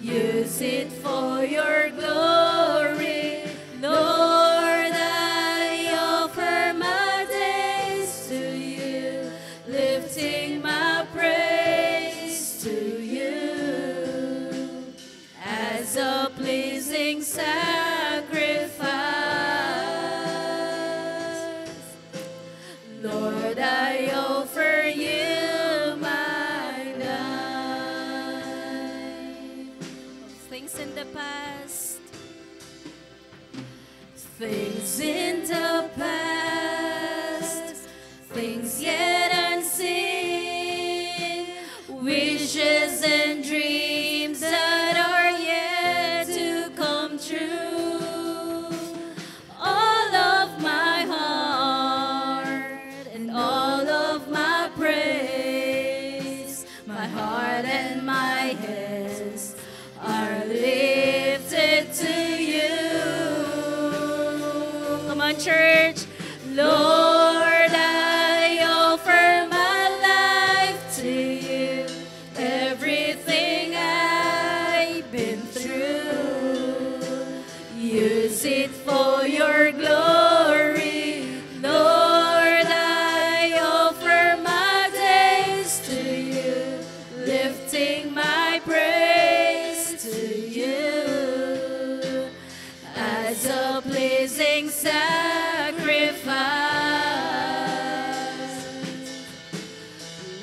use it for your glory. Lord, I offer my days to you, lifting my praise to you as a pleasing sacrifice. Lord, I offer you my life. Things in the past. Things in the past, things yet unseen, wishes and dreams that are yet to come true. All of my heart and all of my praise, my heart and my hands are lifted to you. Come on, church. Lord, I offer my life to you. Everything I've been through, use it for your glory. Lord, I offer my days to you, lifting my praise to you as a pleasing sacrifice.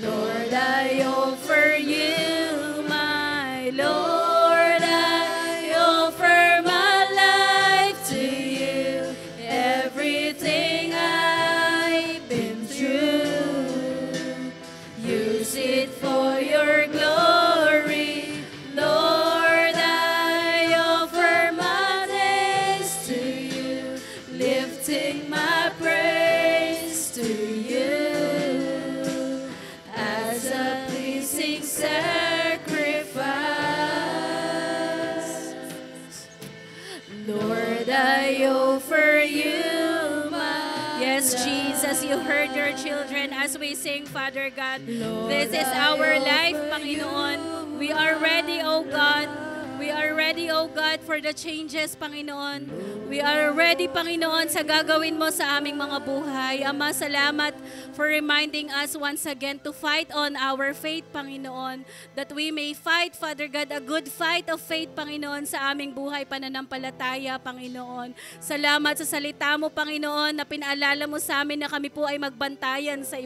Lord, I offer you my Lord, I offer my life to you. Everything I've been through, use it for your glory. Lord, I offer my days to you, lifting my praise to you as a pleasing sacrifice. Lord, I offer you my Yes, Jesus, you heard your children as we sing, Father God. This is our life, Panginoon. We are ready, O God. We are ready, O God, for the changes, Panginoon. We are ready, Panginoon, sa gagawin mo sa aming mga buhay. Ama, salamat for reminding us once again to fight on our faith, Panginoon. That we may fight, Father God, a good fight of faith, Panginoon, sa aming buhay pananampalataya, Panginoon. Salamat sa salita mo, Panginoon, na pinaalala mo sa amin na kami po ay magbantayan sa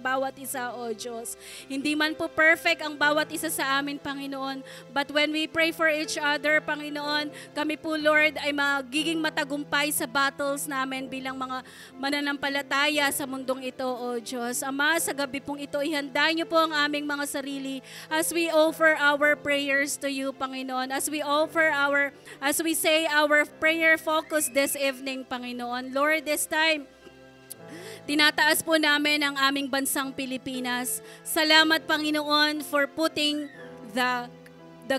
bawat isa, O Diyos. Hindi man po perfect ang bawat isa sa amin, Panginoon. But when we pray for each other, Panginoon, kami po, Lord, ay magiging matagumpay sa battles namin bilang mga mananampalataya sa mundong ito, O Diyos. Ama, sa gabi pong ito, ihanda niyo po ang aming mga sarili as we offer our prayers to you, Panginoon. As we say our prayer focus this evening, Panginoon. Lord, this time, tinataas po namin ang aming bansang Pilipinas. Salamat, Panginoon, for putting the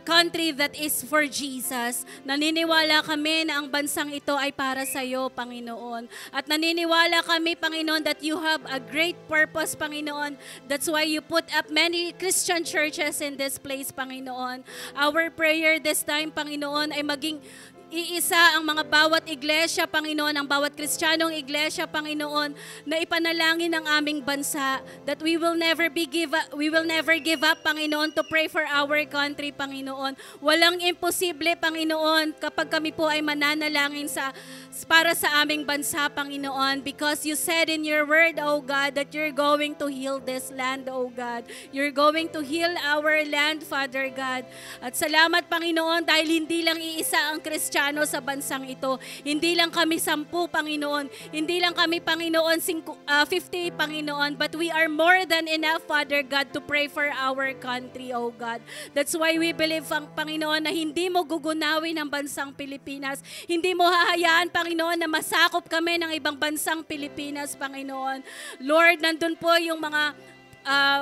country that is for Jesus. Naniniwala kami na ang bansang ito ay para sa iyo, Panginoon. At naniniwala kami, Panginoon, that you have a great purpose, Panginoon. That's why you put up many Christian churches in this place, Panginoon. Our prayer this time, Panginoon, ay maging iisa ang mga bawat iglesia, Panginoon, ang bawat Kristiyanong iglesia, Panginoon, na ipanalangin ang aming bansa, that we will never give up, Panginoon, to pray for our country, Panginoon. Walang imposible, Panginoon, kapag kami po ay mananalangin para sa aming bansa, Panginoon, because you said in your word, O God, that you're going to heal this land, O God. You're going to heal our land, Father God. At salamat, Panginoon, dahil hindi lang iisa ang Kristiyan Kristiyano sa bansang ito. Hindi lang kami 10, Panginoon. Hindi lang kami, Panginoon, 50, Panginoon. But we are more than enough, Father God, to pray for our country, oh God. That's why we believe, Panginoon, na hindi mo gugunawin ang bansang Pilipinas. Hindi mo hahayaan, Panginoon, na masakop kami ng ibang bansang Pilipinas, Panginoon. Lord, nandun po yung mga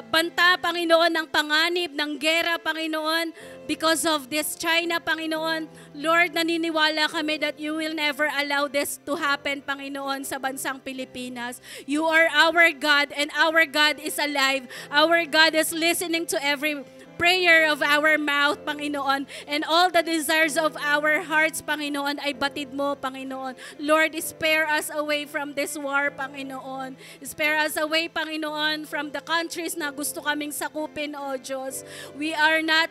banta, Panginoon, ng panganib, ng gera, Panginoon, because of this China, Panginoon. Lord, naniniwala kami that you will never allow this to happen, Panginoon, sa bansang Pilipinas. You are our God, and our God is alive. Our God is listening to every prayer of our mouth, Panginoon, and all the desires of our hearts, Panginoon, ay batid mo, Panginoon. Lord, spare us away from this war, Panginoon. Spare us away, Panginoon, from the countries na gusto kaming sakupin, O Diyos. We are not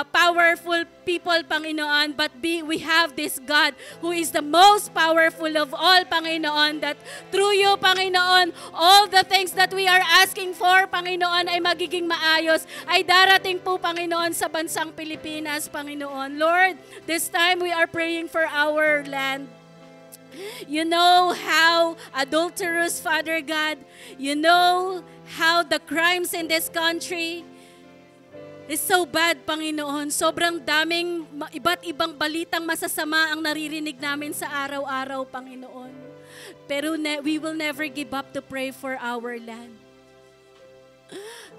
powerful people, Panginoon, but we have this God who is the most powerful of all, Panginoon, that through you, Panginoon, all the things that we are asking for, Panginoon, ay magiging maayos, ay darating po, Panginoon, sa bansang Pilipinas, Panginoon. Lord, this time we are praying for our land. You know how adulterous, Father God, you know how the crimes in this country is so bad, Panginoon. Sobrang daming iba't ibang balitang masasama ang naririnig namin sa araw-araw, Panginoon. Pero we will never give up to pray for our land.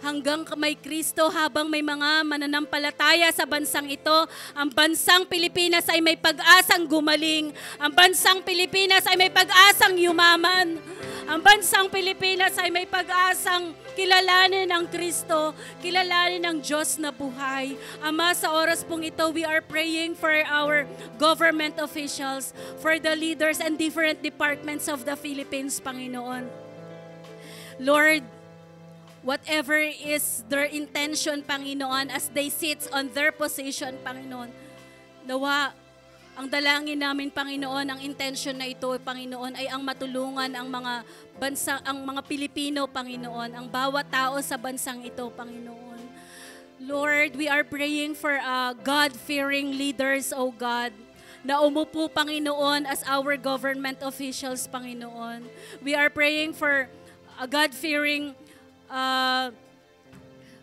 Hanggang may Kristo, habang may mga mananampalataya sa bansang ito, ang bansang Pilipinas ay may pag-asang gumaling. Ang bansang Pilipinas ay may pag-asang yumaman. Ang bansang Pilipinas ay may pag-asang kilalanin ang Kristo, kilalanin ang Diyos na buhay. Ama, sa oras pong ito, we are praying for our government officials, for the leaders and different departments of the Philippines, Panginoon. Lord, whatever is their intention, Panginoon, as they sit on their position, Panginoon, nawa, ang dalangin namin, Panginoon, ang intention na ito, Panginoon, ay ang matulungan ang mga bansa, ang mga Pilipino, Panginoon, ang bawat tao sa bansang ito, Panginoon. Lord, we are praying for God-fearing leaders, O God, na umupo, Panginoon, as our government officials, Panginoon. We are praying for a God-fearing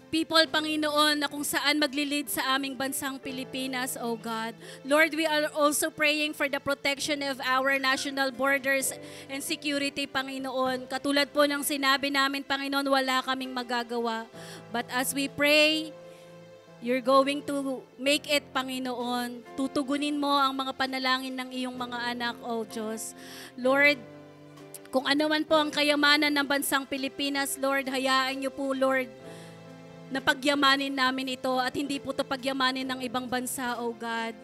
people, Panginoon, na kung saan maglilid sa aming bansang Pilipinas, O God. Lord, we are also praying for the protection of our national borders and security, Panginoon. Katulad po ng sinabi namin, Panginoon, wala kaming magagawa. But as we pray, you're going to make it, Panginoon. Tutugunin mo ang mga panalangin ng iyong mga anak, O Diyos. Lord, kung ano man po ang kayamanan ng bansang Pilipinas, Lord, hayaan niyo po, Lord, na pagyamanin namin ito at hindi po ito pagyamanin ng ibang bansa, O God.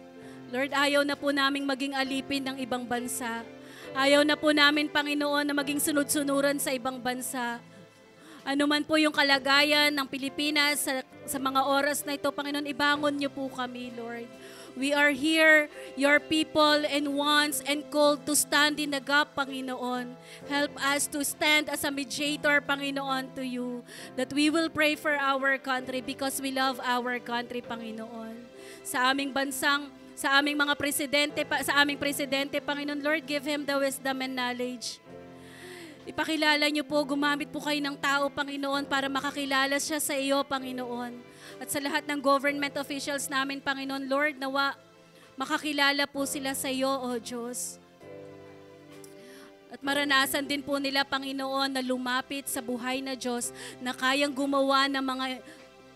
Lord, ayaw na po naming maging alipin ng ibang bansa. Ayaw na po namin, Panginoon, na maging sunod-sunuran sa ibang bansa. Ano man po yung kalagayan ng Pilipinas sa mga oras na ito, Panginoon, ibangon niyo po kami, Lord. We are here, your people, and wants and called to stand in the gap, Panginoon. Help us to stand as a mediator, Panginoon, to you. That we will pray for our country because we love our country, Panginoon. Sa aming bansang, sa aming mga presidente, sa aming presidente, Panginoon, Lord, give him the wisdom and knowledge. Ipakilala niyo po, gumamit po kayo ng tao, Panginoon, para makakilala siya sa iyo, Panginoon. At sa lahat ng government officials namin, Panginoon, Lord, nawa makakilala po sila sa iyo, O Diyos. At maranasan din po nila, Panginoon, na lumapit sa buhay na Diyos na kayang gumawa ng mga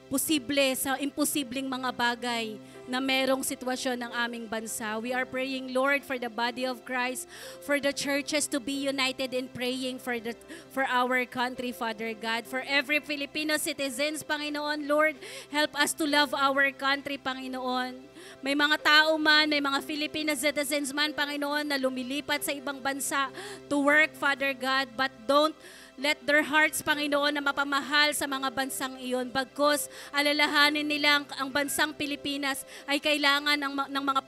posible sa imposibleng mga bagay na merong sitwasyon ng aming bansa. We are praying, Lord, for the body of Christ, for the churches to be united in praying for our country, Father God. For every Filipino citizens, Panginoon, Lord, help us to love our country, Panginoon. May mga tao man, may mga Filipino citizens man, Panginoon, na lumilipat sa ibang bansa to work, Father God, but don't let their hearts, Panginoon, na mapamahal sa mga bansang iyon. Bagkus, alalahanin nila ang bansang Pilipinas ay kailangan ng mga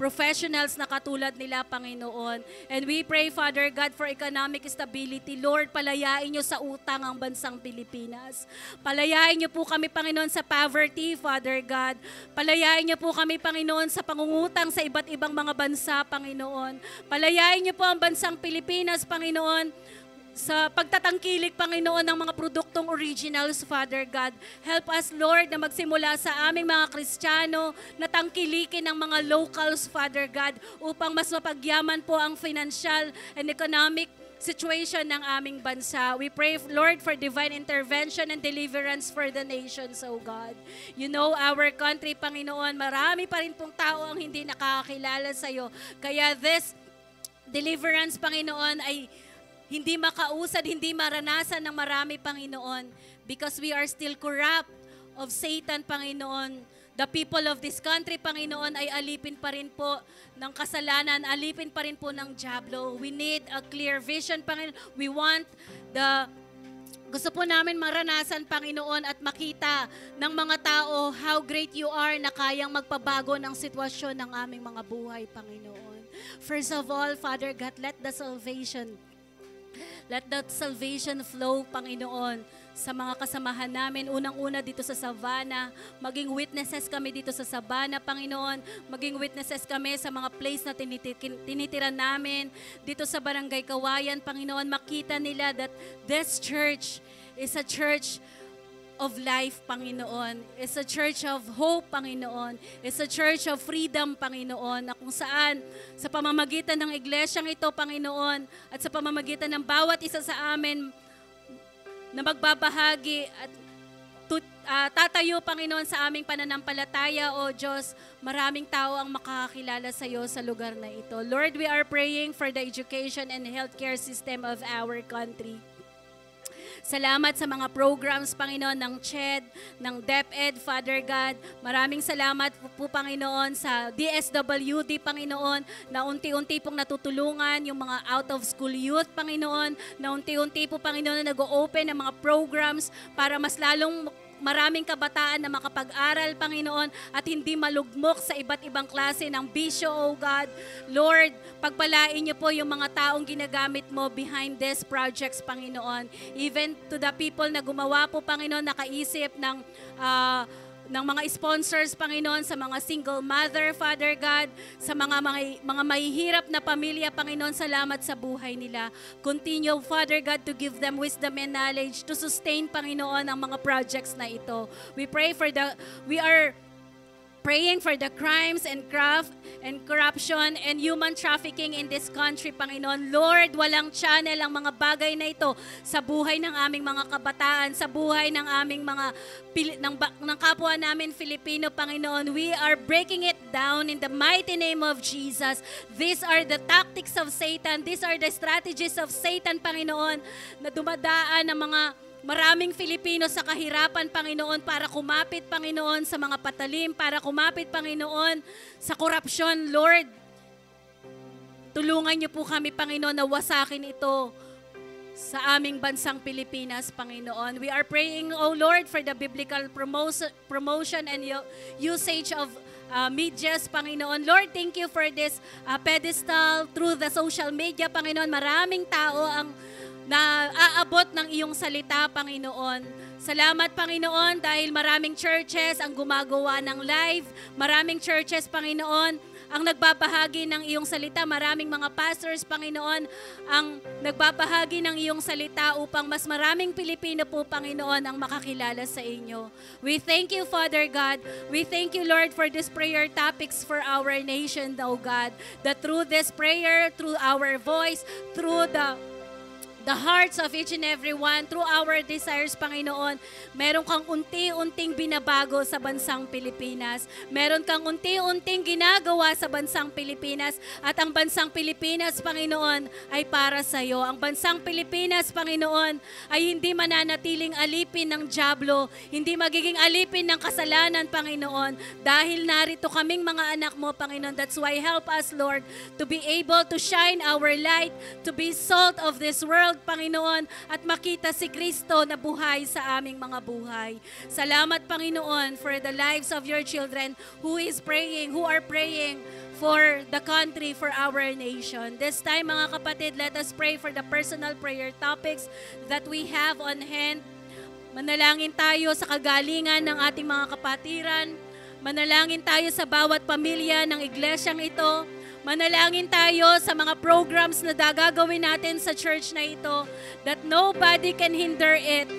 professionals na katulad nila, Panginoon. And we pray, Father God, for economic stability. Lord, palayain niyo sa utang ang bansang Pilipinas. Palayain niyo po kami, Panginoon, sa poverty, Father God. Palayain niyo po kami, Panginoon, sa pangungutang sa iba't ibang mga bansa, Panginoon. Palayain niyo po ang bansang Pilipinas, Panginoon, sa pagtatangkilik, Panginoon, ng mga produktong originals, Father God. Help us, Lord, na magsimula sa aming mga Kristiyano na tangkilikin ng mga locals, Father God, upang mas mapagyaman po ang financial and economic situation ng aming bansa. We pray, Lord, for divine intervention and deliverance for the nations, oh God. You know our country, Panginoon, marami pa rin pong tao ang hindi nakakakilala sa iyo. Kaya this deliverance, Panginoon, ay hindi makausad, hindi maranasan ng marami, Panginoon, because we are still corrupt of Satan, Panginoon. The people of this country, Panginoon, ay alipin pa rin po ng kasalanan, alipin pa rin po ng dyablo. We need a clear vision, Panginoon. We want gusto po namin maranasan, Panginoon, at makita ng mga tao how great you are na kayang magpabago ng sitwasyon ng aming mga buhay, Panginoon. First of all, Father God, let the salvation flow, Panginoon, sa mga kasamahan namin. Unang-una dito sa Savannah, maging witnesses kami dito sa Savannah, Panginoon. Maging witnesses kami sa mga place na tinitira namin. Dito sa Barangay Kawayan, Panginoon, makita nila that this church is a church of life, Panginoon. It's a church of hope, Panginoon. It's a church of freedom, Panginoon, na kung saan sa pamamagitan ng iglesyang ito, Panginoon, at sa pamamagitan ng bawat isa sa amin na magbabahagi at tatayo, Panginoon, sa aming pananampalataya, O Diyos, maraming tao ang makakakilala sa iyo sa lugar na ito. Lord, we are praying for the education and healthcare system of our country. Salamat sa mga programs, Panginoon, ng CHED, ng DepEd, Father God. Maraming salamat po, Panginoon, sa DSWD, Panginoon, na unti-unti pong natutulungan yung mga out-of-school youth, Panginoon, na unti-unti po, Panginoon, na nag-o-open ng mga programs para mas lalong maraming kabataan na makapag-aral, Panginoon, at hindi malugmok sa iba't ibang klase ng bisyo, O God. Lord, pagpalain niyo po yung mga taong ginagamit mo behind these projects, Panginoon. Even to the people na gumawa po, Panginoon, nakaisip ng mga sponsors, Panginoon, sa mga single mother, Father God, sa mga mahihirap na pamilya, Panginoon, salamat sa buhay nila. Continue, Father God, to give them wisdom and knowledge to sustain, Panginoon, ang mga projects na ito. We are praying for the crimes and corruption and human trafficking in this country, Panginoon. Lord, walang channel ang mga bagay na ito sa buhay ng aming mga kabataan, sa buhay ng aming ng kapwa namin Filipino, Panginoon. We are breaking it down in the mighty name of Jesus. These are the tactics of Satan. These are the strategies of Satan, Panginoon, na dumadaan ng mga maraming Filipino sa kahirapan, Panginoon, para kumapit, Panginoon, sa mga patalim, para kumapit, Panginoon, sa korupsyon. Lord, tulungan niyo po kami, Panginoon, na wasakin ito sa aming bansang Pilipinas, Panginoon. We are praying, O Lord, for the biblical promotion and usage of medias, Panginoon. Lord, thank you for this pedestal through the social media, Panginoon. Maraming tao ang na aabot ng iyong salita, Panginoon. Salamat, Panginoon, dahil maraming churches ang gumagawa ng live. Maraming churches, Panginoon, ang nagbabahagi ng iyong salita. Maraming mga pastors, Panginoon, ang nagbabahagi ng iyong salita upang mas maraming Pilipino po, Panginoon, ang makakilala sa inyo. We thank you, Father God. We thank you, Lord, for this prayer topics for our nation, O God, that through this prayer, through our voice, through the hearts of each and every one, through our desires, Panginoon, meron kang unti-unting binabago sa bansang Pilipinas. Meron kang unti-unting ginagawa sa bansang Pilipinas. At ang bansang Pilipinas, Panginoon, ay para sa iyo. Ang bansang Pilipinas, Panginoon, ay hindi mananatiling alipin ng dyablo, hindi magiging alipin ng kasalanan, Panginoon, dahil narito kaming mga anak mo, Panginoon. That's why help us, Lord, to be able to shine our light, to be salt of this world, maluwag, Panginoon, at makita si Kristo na buhay sa aming mga buhay. Salamat, Panginoon, for the lives of your children who are praying for the country, for our nation. This time, mga kapatid, let us pray for the personal prayer topics that we have on hand. Manalangin tayo sa kagalingan ng ating mga kapatiran. Manalangin tayo sa bawat pamilya ng iglesyang ito. Manalangin tayo sa mga programs na gagawin natin sa church na ito, that nobody can hinder it.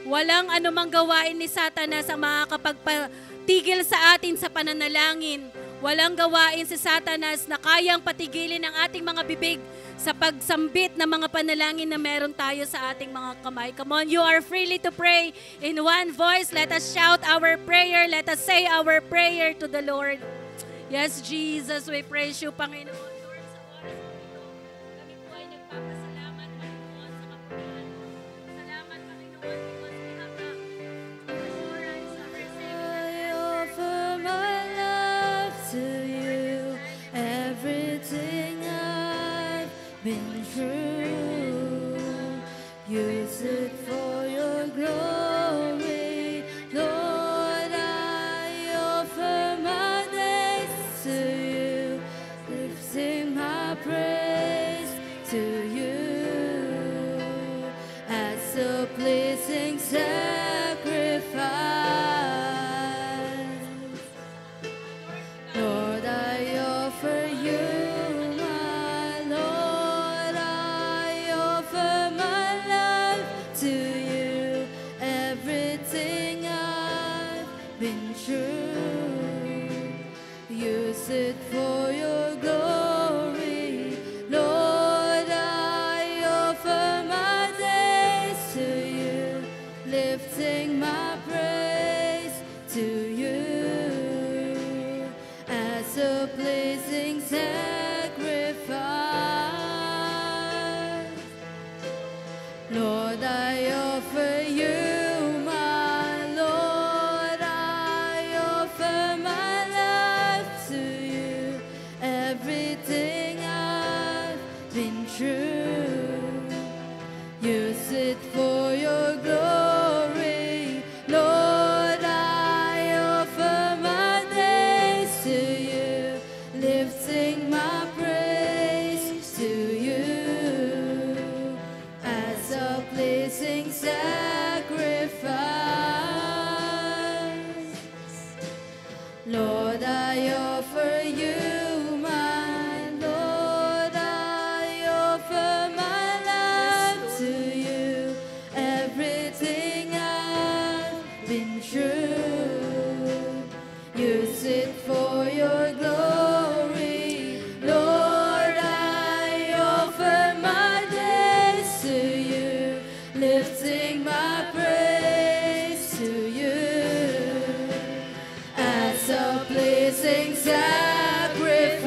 Walang anumang gawain ni Satanas ang makakapagpatigil sa atin sa pananalangin. Walang gawain si Satanas na kayang patigilin ang ating mga bibig sa pagsambit ng mga panalangin na meron tayo sa ating mga kamay. Come on, you are freely to pray in one voice. Let us shout our prayer. Let us say our prayer to the Lord. Yes, Jesus, we praise you, Panginoon. Lord, sa oras na ito, kami po ay nagpapasalamat, Panginoon, sa kapurihan mo. Salamat, Panginoon, because we have the assurance of receiving I offer my love to you, everything I've been through. Use it for your glory, Lord. I offer my days to you, lifting my praise to you as a pleasing sacrifice. Lord, I offer you, my Lord, I offer my life to you, everything I've been through. Use it for your glory, Lord, I offer my days to you, lifting my praise to you as a pleasing sacrifice. Lord, I offer you, my Lord, I offer my life to you, everything I've been through. Use it for your glory, Lord, I offer my days to you, lifting my praise to you as a pleasing sacrifice. Lord, I offer you, my Lord, I offer my life to you, everything I've been through. Use it for your glory, Lord, I offer my days to you, lifting my praise to you as a pleasing sacrifice.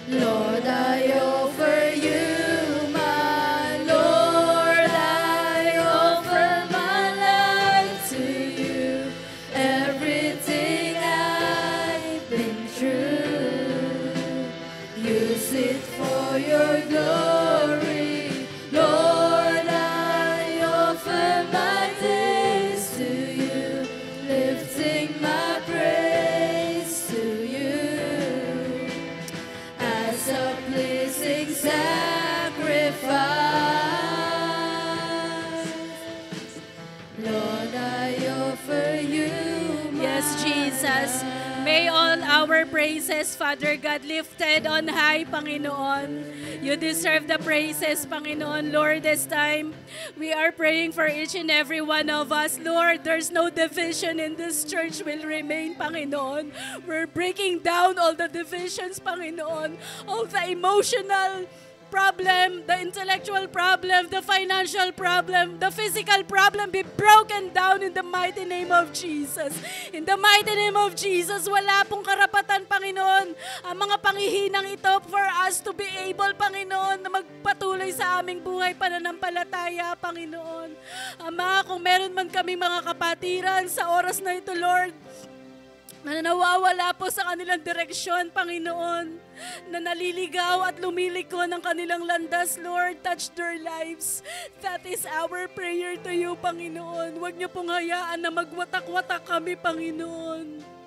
Lord, I offer you, my Lord, I offer my life to you, everything I've been through. Use it for your glory, Lord, I offer my days to you, lifting my praise to you as a pleasing sacrifice. Lord, I offer you, Yes, Jesus. May all our praises, Father God, lifted on high, Panginoon. You deserve the praises, Panginoon. Lord, this time, we are praying for each and every one of us. Lord, there's no division in this church will remain, Panginoon. We're breaking down all the divisions, Panginoon. All the emotional problem, the intellectual problem, the financial problem, the physical problem be broken down in the mighty name of Jesus. In the mighty name of Jesus, wala pong karapatan, Panginoon, ang mga panghihinang ito for us to be able, Panginoon, na magpatuloy sa aming buhay pananampalataya, Panginoon. Ama, kung meron man kami mga kapatiran sa oras na ito, Lord, na nawawala po sa kanilang direksyon, Panginoon, na naliligaw at lumiliko ng kanilang landas, Lord, touch their lives. That is our prayer to you, Panginoon. Huwag niyo pong hayaan na magwatak-watak kami, Panginoon.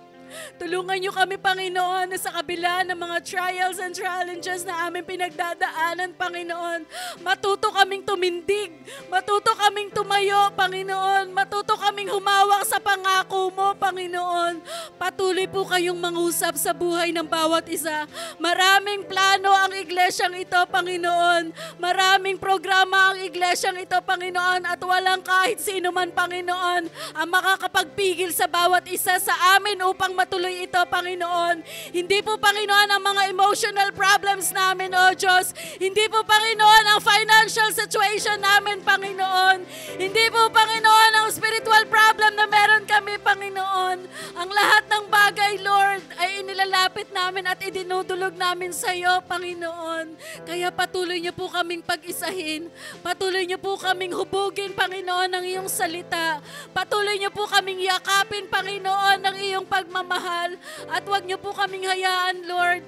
Tulungan niyo kami, Panginoon, na sa kabila ng mga trials and challenges na aming pinagdadaanan, Panginoon, matuto kaming tumindig, matuto kaming tumayo, Panginoon, matuto kaming humawak sa pangako mo, Panginoon. Patuloy po kayong mangusap sa buhay ng bawat isa. Maraming plano ang iglesyang ito, Panginoon. Maraming programa ang iglesyang ito, Panginoon, at walang kahit sino man, Panginoon, ang makakapagpigil sa bawat isa sa amin upang matuloy ito, Panginoon. Hindi po, Panginoon, ang mga emotional problems namin, O Diyos. Hindi po, Panginoon, ang financial situation namin, Panginoon. Hindi po, Panginoon, ang spiritual problem na meron kami, Panginoon. Ang lahat ng bagay, Lord, ay inilalapit namin at idinudulog namin sa iyo, Panginoon. Kaya patuloy niyo po kaming pag-isahin. Patuloy niyo po kaming hubugin, Panginoon, ng iyong salita. Patuloy niyo po kaming yakapin, Panginoon, ng iyong pagmamahal. At huwag niyo po kaming hayaan, Lord,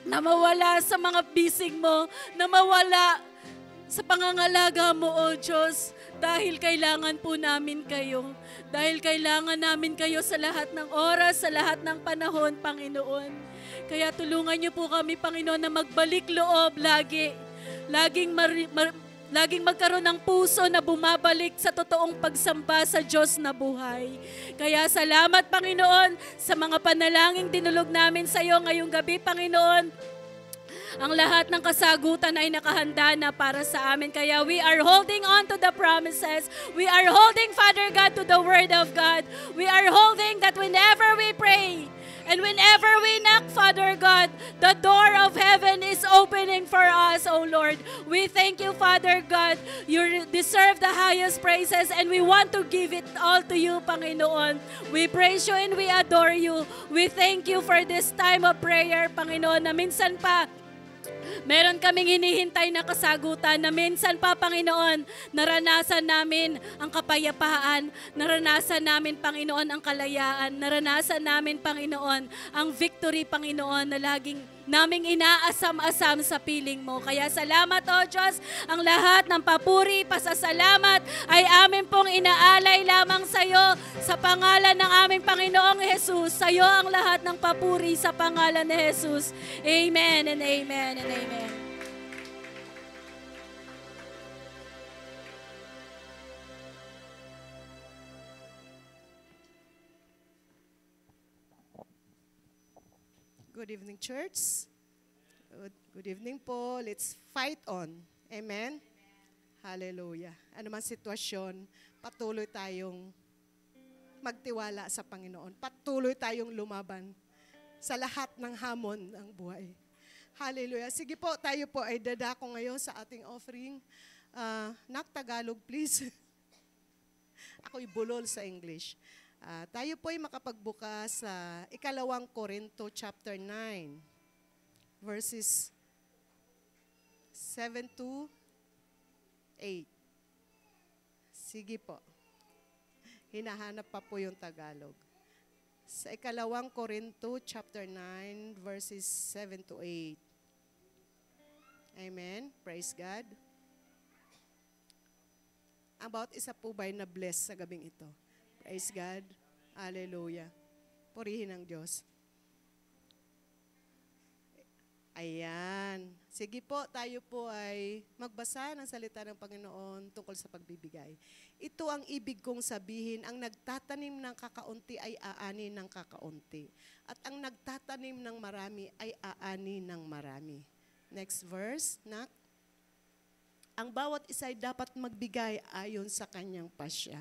na mawala sa mga bisig mo, na mawala sa pangangalaga mo, O Diyos, dahil kailangan po namin kayo. Dahil kailangan namin kayo sa lahat ng oras, sa lahat ng panahon, Panginoon. Kaya tulungan niyo po kami, Panginoon, na magbalik loob lagi. Laging magkaroon ng puso na bumabalik sa totoong pagsamba sa Diyos na buhay. Kaya salamat, Panginoon, sa mga panalangin dinulog namin sa iyo ngayong gabi, Panginoon. Ang lahat ng kasagutan ay nakahanda na para sa amin. Kaya we are holding on to the promises. We are holding, Father God, to the Word of God. We are holding that whenever we pray, and whenever we knock, Father God, the door of heaven is opening for us, O Lord. We thank you, Father God. You deserve the highest praises and we want to give it all to you, Panginoon. We praise you and we adore you. We thank you for this time of prayer, Panginoon, na minsan pa, meron kaming hinihintay na kasagutan na minsan pa, Panginoon, naranasan namin ang kapayapaan, naranasan namin, Panginoon, ang kalayaan, naranasan namin, Panginoon, ang victory, Panginoon, na laging naming inaasam-asam sa piling mo. Kaya salamat, O Diyos, ang lahat ng papuri, pasasalamat ay amin pong inaalay lamang sa iyo sa pangalan ng aming Panginoong Jesus. Sa iyo ang lahat ng papuri sa pangalan ni Jesus. Amen and amen and amen. Good evening, church. Good evening po. Let's fight on. Amen? Hallelujah. Ano man sitwasyon, patuloy tayong magtiwala sa Panginoon. Patuloy tayong lumaban sa lahat ng hamon ng buhay. Hallelujah. Sige po, tayo po ay dadako ngayon sa ating offering. Tagalog, please. Ako'y bulol sa English. Tayo po ay makapagbukas sa 2 Korinto chapter 9, verses 7 to 8. Sige po. Hinahanap pa po yung Tagalog. Sa 2 Korinto chapter 9, verses 7 to 8. Amen. Praise God. About isa po ba'y na-bless sa gabing ito? Praise God. Hallelujah. Purihin ang Diyos. Ayan. Sige po, tayo po ay magbasa ng salita ng Panginoon tungkol sa pagbibigay. Ito ang ibig kong sabihin, ang nagtatanim ng kakaunti ay aani ng kakaunti. At ang nagtatanim ng marami ay aani ng marami. Next verse, Nak. Ang bawat isa ay dapat magbigay ayon sa kanyang pasya,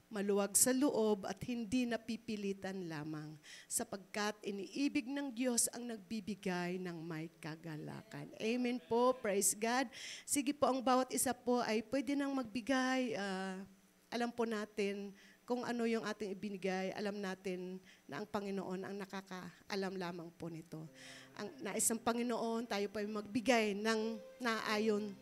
maluwag sa loob at hindi napipilitan lamang, sapagkat iniibig ng Diyos ang nagbibigay ng may kagalakan. Amen po, praise God. Sige po, ang bawat isa po ay pwede nang magbigay. Alam po natin kung ano yung ating ibinigay. Alam natin na ang Panginoon ang nakakaalam lamang po nito. Ang nais ng Panginoon, tayo po ay magbigay ng naayon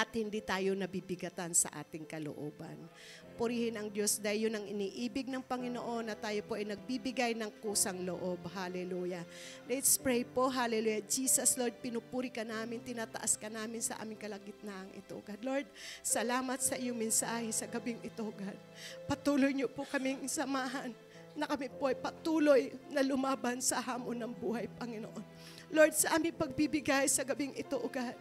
at hindi tayo nabibigatan sa ating kalooban. Purihin ang Diyos dahil yun ang iniibig ng Panginoon na tayo po ay nagbibigay ng kusang loob. Hallelujah. Let's pray po. Hallelujah. Jesus, Lord, pinupuri ka namin, tinataas ka namin sa aming kalagitnaan ito, God. Lord, salamat sa iyong mensahe sa gabing ito, God. Patuloy niyo po kaming samahan na kami po ay patuloy na lumaban sa hamon ng buhay, Panginoon. Lord, sa aming pagbibigay sa gabing ito, God,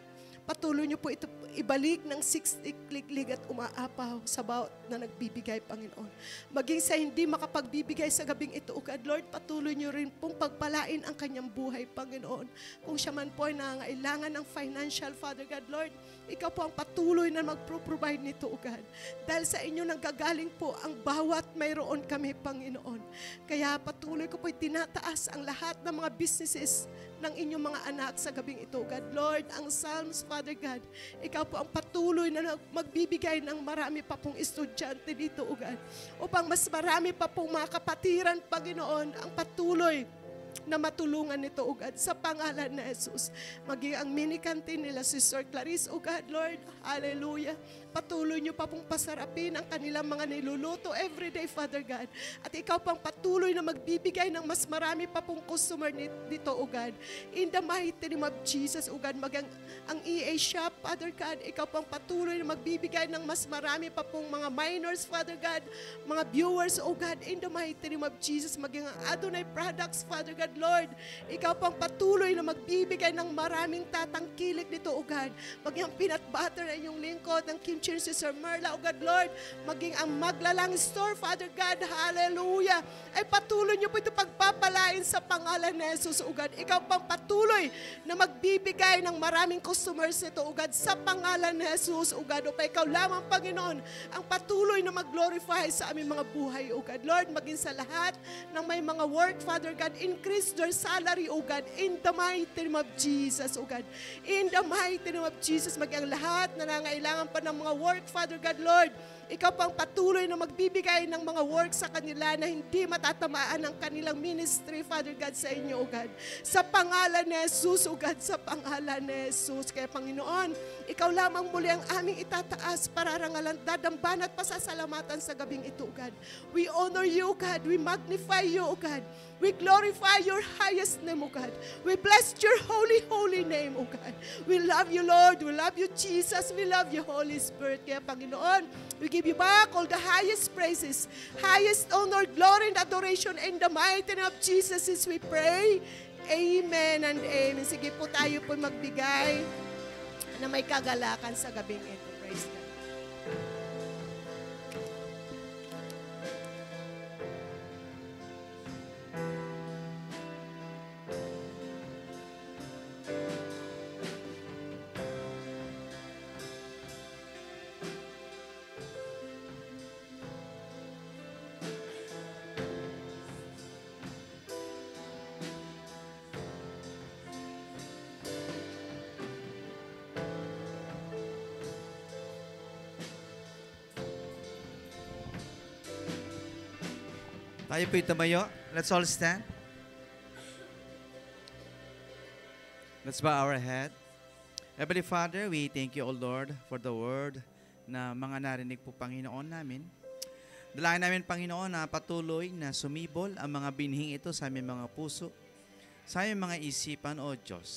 patuloy niyo po ito ibalik ng 60 liklig at umaapaw sa bawat na nagbibigay, Panginoon. Maging sa hindi makapagbibigay sa gabing ito, O God, Lord, patuloy niyo rin pong pagpalain ang kanyang buhay, Panginoon. Kung siya man po ay nangangailangan ng financial, Father God, Lord, ikaw po ang patuloy na magpro-provide nito, O God. Dahil sa inyo nanggagaling po ang bawat mayroon kami, Panginoon. Kaya patuloy ko po tinataas ang lahat ng mga businesses ng inyong mga anak sa gabing ito, God. Lord, ang Psalms, Father God, ikaw po ang patuloy na magbibigay ng marami pa pong estudyante dito, O God. Upang mas marami pa pong mga kapatiran, Panginoon, ang patuloy na matulungan nito, O God, sa pangalan na Jesus. Maging ang mini-canteen nila, Sister Clarice, O God, Lord, hallelujah. Patuloy niyo pa pong pasarapin ang kanilang mga niluluto everyday, Father God. At ikaw pang patuloy na magbibigay ng mas marami pa pong customer dito, O God. In the mighty name of Jesus, O God, ang EA shop, Father God, ikaw pang patuloy na magbibigay ng mas marami pa pong mga minors, Father God, mga viewers, O God, in the mighty name of Jesus, maging ang Adonai products, Father God, Lord, ikaw pang patuloy na magbibigay ng maraming tatangkilik dito, O God. Maging ang peanut butter na inyong lingkod, ng Kim Sister Merla, O God, Lord, maging ang Maglalang Store, Father God, hallelujah, ay patuloy niyo po ito pagpapalain sa pangalan ni Jesus, O God. Ikaw pang patuloy na magbibigay ng maraming customers nito, O God, sa pangalan ni Jesus, O God. O pa ikaw lamang, Panginoon, ang patuloy na mag-glorify sa aming mga buhay, O God. Lord, maging sa lahat ng may mga work, Father God, increase their salary, O God, in the mighty name of Jesus, O God. In the mighty name of Jesus, maging ang lahat na nangailangan pa ng mga work, Father God, Lord, ikaw pang patuloy na magbibigay ng mga work sa kanila na hindi matatamaan ang kanilang ministry, Father God, sa inyo, O God. Sa pangalan ni Jesus, O God, sa pangalan ni Jesus. Kaya Panginoon, ikaw lamang muli ang aming itataas, pararangalan, dadamban at pasasalamatan sa gabing ito, O God. We honor you, O God. We magnify you, O God. We glorify your highest name, O God. We bless your holy, holy name, O God. We love you, Lord. We love you, Jesus. We love you, Holy Spirit. Kaya Panginoon, we give you back all the highest praises, highest honor, glory, and adoration in the mighty name of Jesus as we pray. Amen and amen. Sige po tayo po magbigay na may kagalakan sa gabing ito. Praise God. Tayo po'y tumayo. Let's all stand. Let's bow our head. Heavenly Father, we thank you, O Lord, for the word na mga narinig po, Panginoon namin. Dalangin namin, Panginoon, na patuloy na sumibol ang mga binhing ito sa aming mga puso, sa aming mga isipan, O Diyos.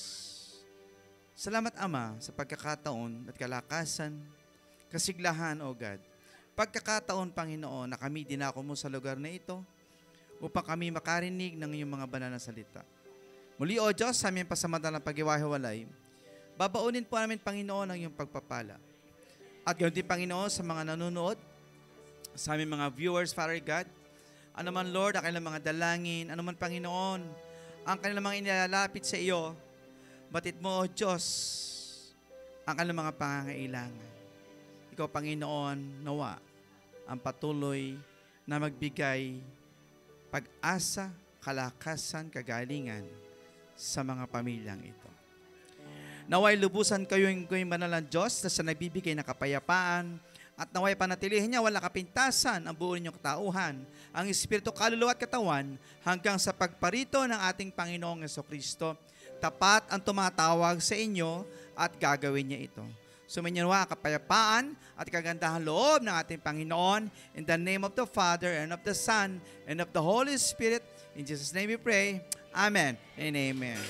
Salamat, Ama, sa pagkakataon at kalakasan, kasiglahan, O God. Pagkakataon, Panginoon, na kami dinako mo sa lugar na ito, upang kami makarinig ng iyong mga banal na salita. Muli, O Diyos, sa aming pasamantalang pag-iwahiwalay, babaunin po namin, Panginoon, ang iyong pagpapala. At gayon din, Panginoon, sa mga nanonood, sa aming mga viewers, Father God, ano man, Lord, ang kanilang mga dalangin, ano man, Panginoon, ang kanilang mga inilalapit sa iyo, batid mo, O Diyos, ang kanilang mga pangangailangan. Ikaw, Panginoon, nawa, ang patuloy na magbigay pag-asa, kalakasan, kagalingan sa mga pamilyang ito. Naway lubusan kayo yung banal ng Diyos na sa nagbibigay ng kapayapaan at naway panatilihin niya wala kapintasan ang buo ninyong katauhan, ang Espiritu, kaluluwa at katawan hanggang sa pagparito ng ating Panginoong Jesucristo. Tapat ang tumatawag sa inyo at gagawin niya ito. Sumainyo kapayapaan at kagandahan loob ng ating Panginoon. In the name of the Father, and of the Son, and of the Holy Spirit. In Jesus' name we pray. Amen and amen.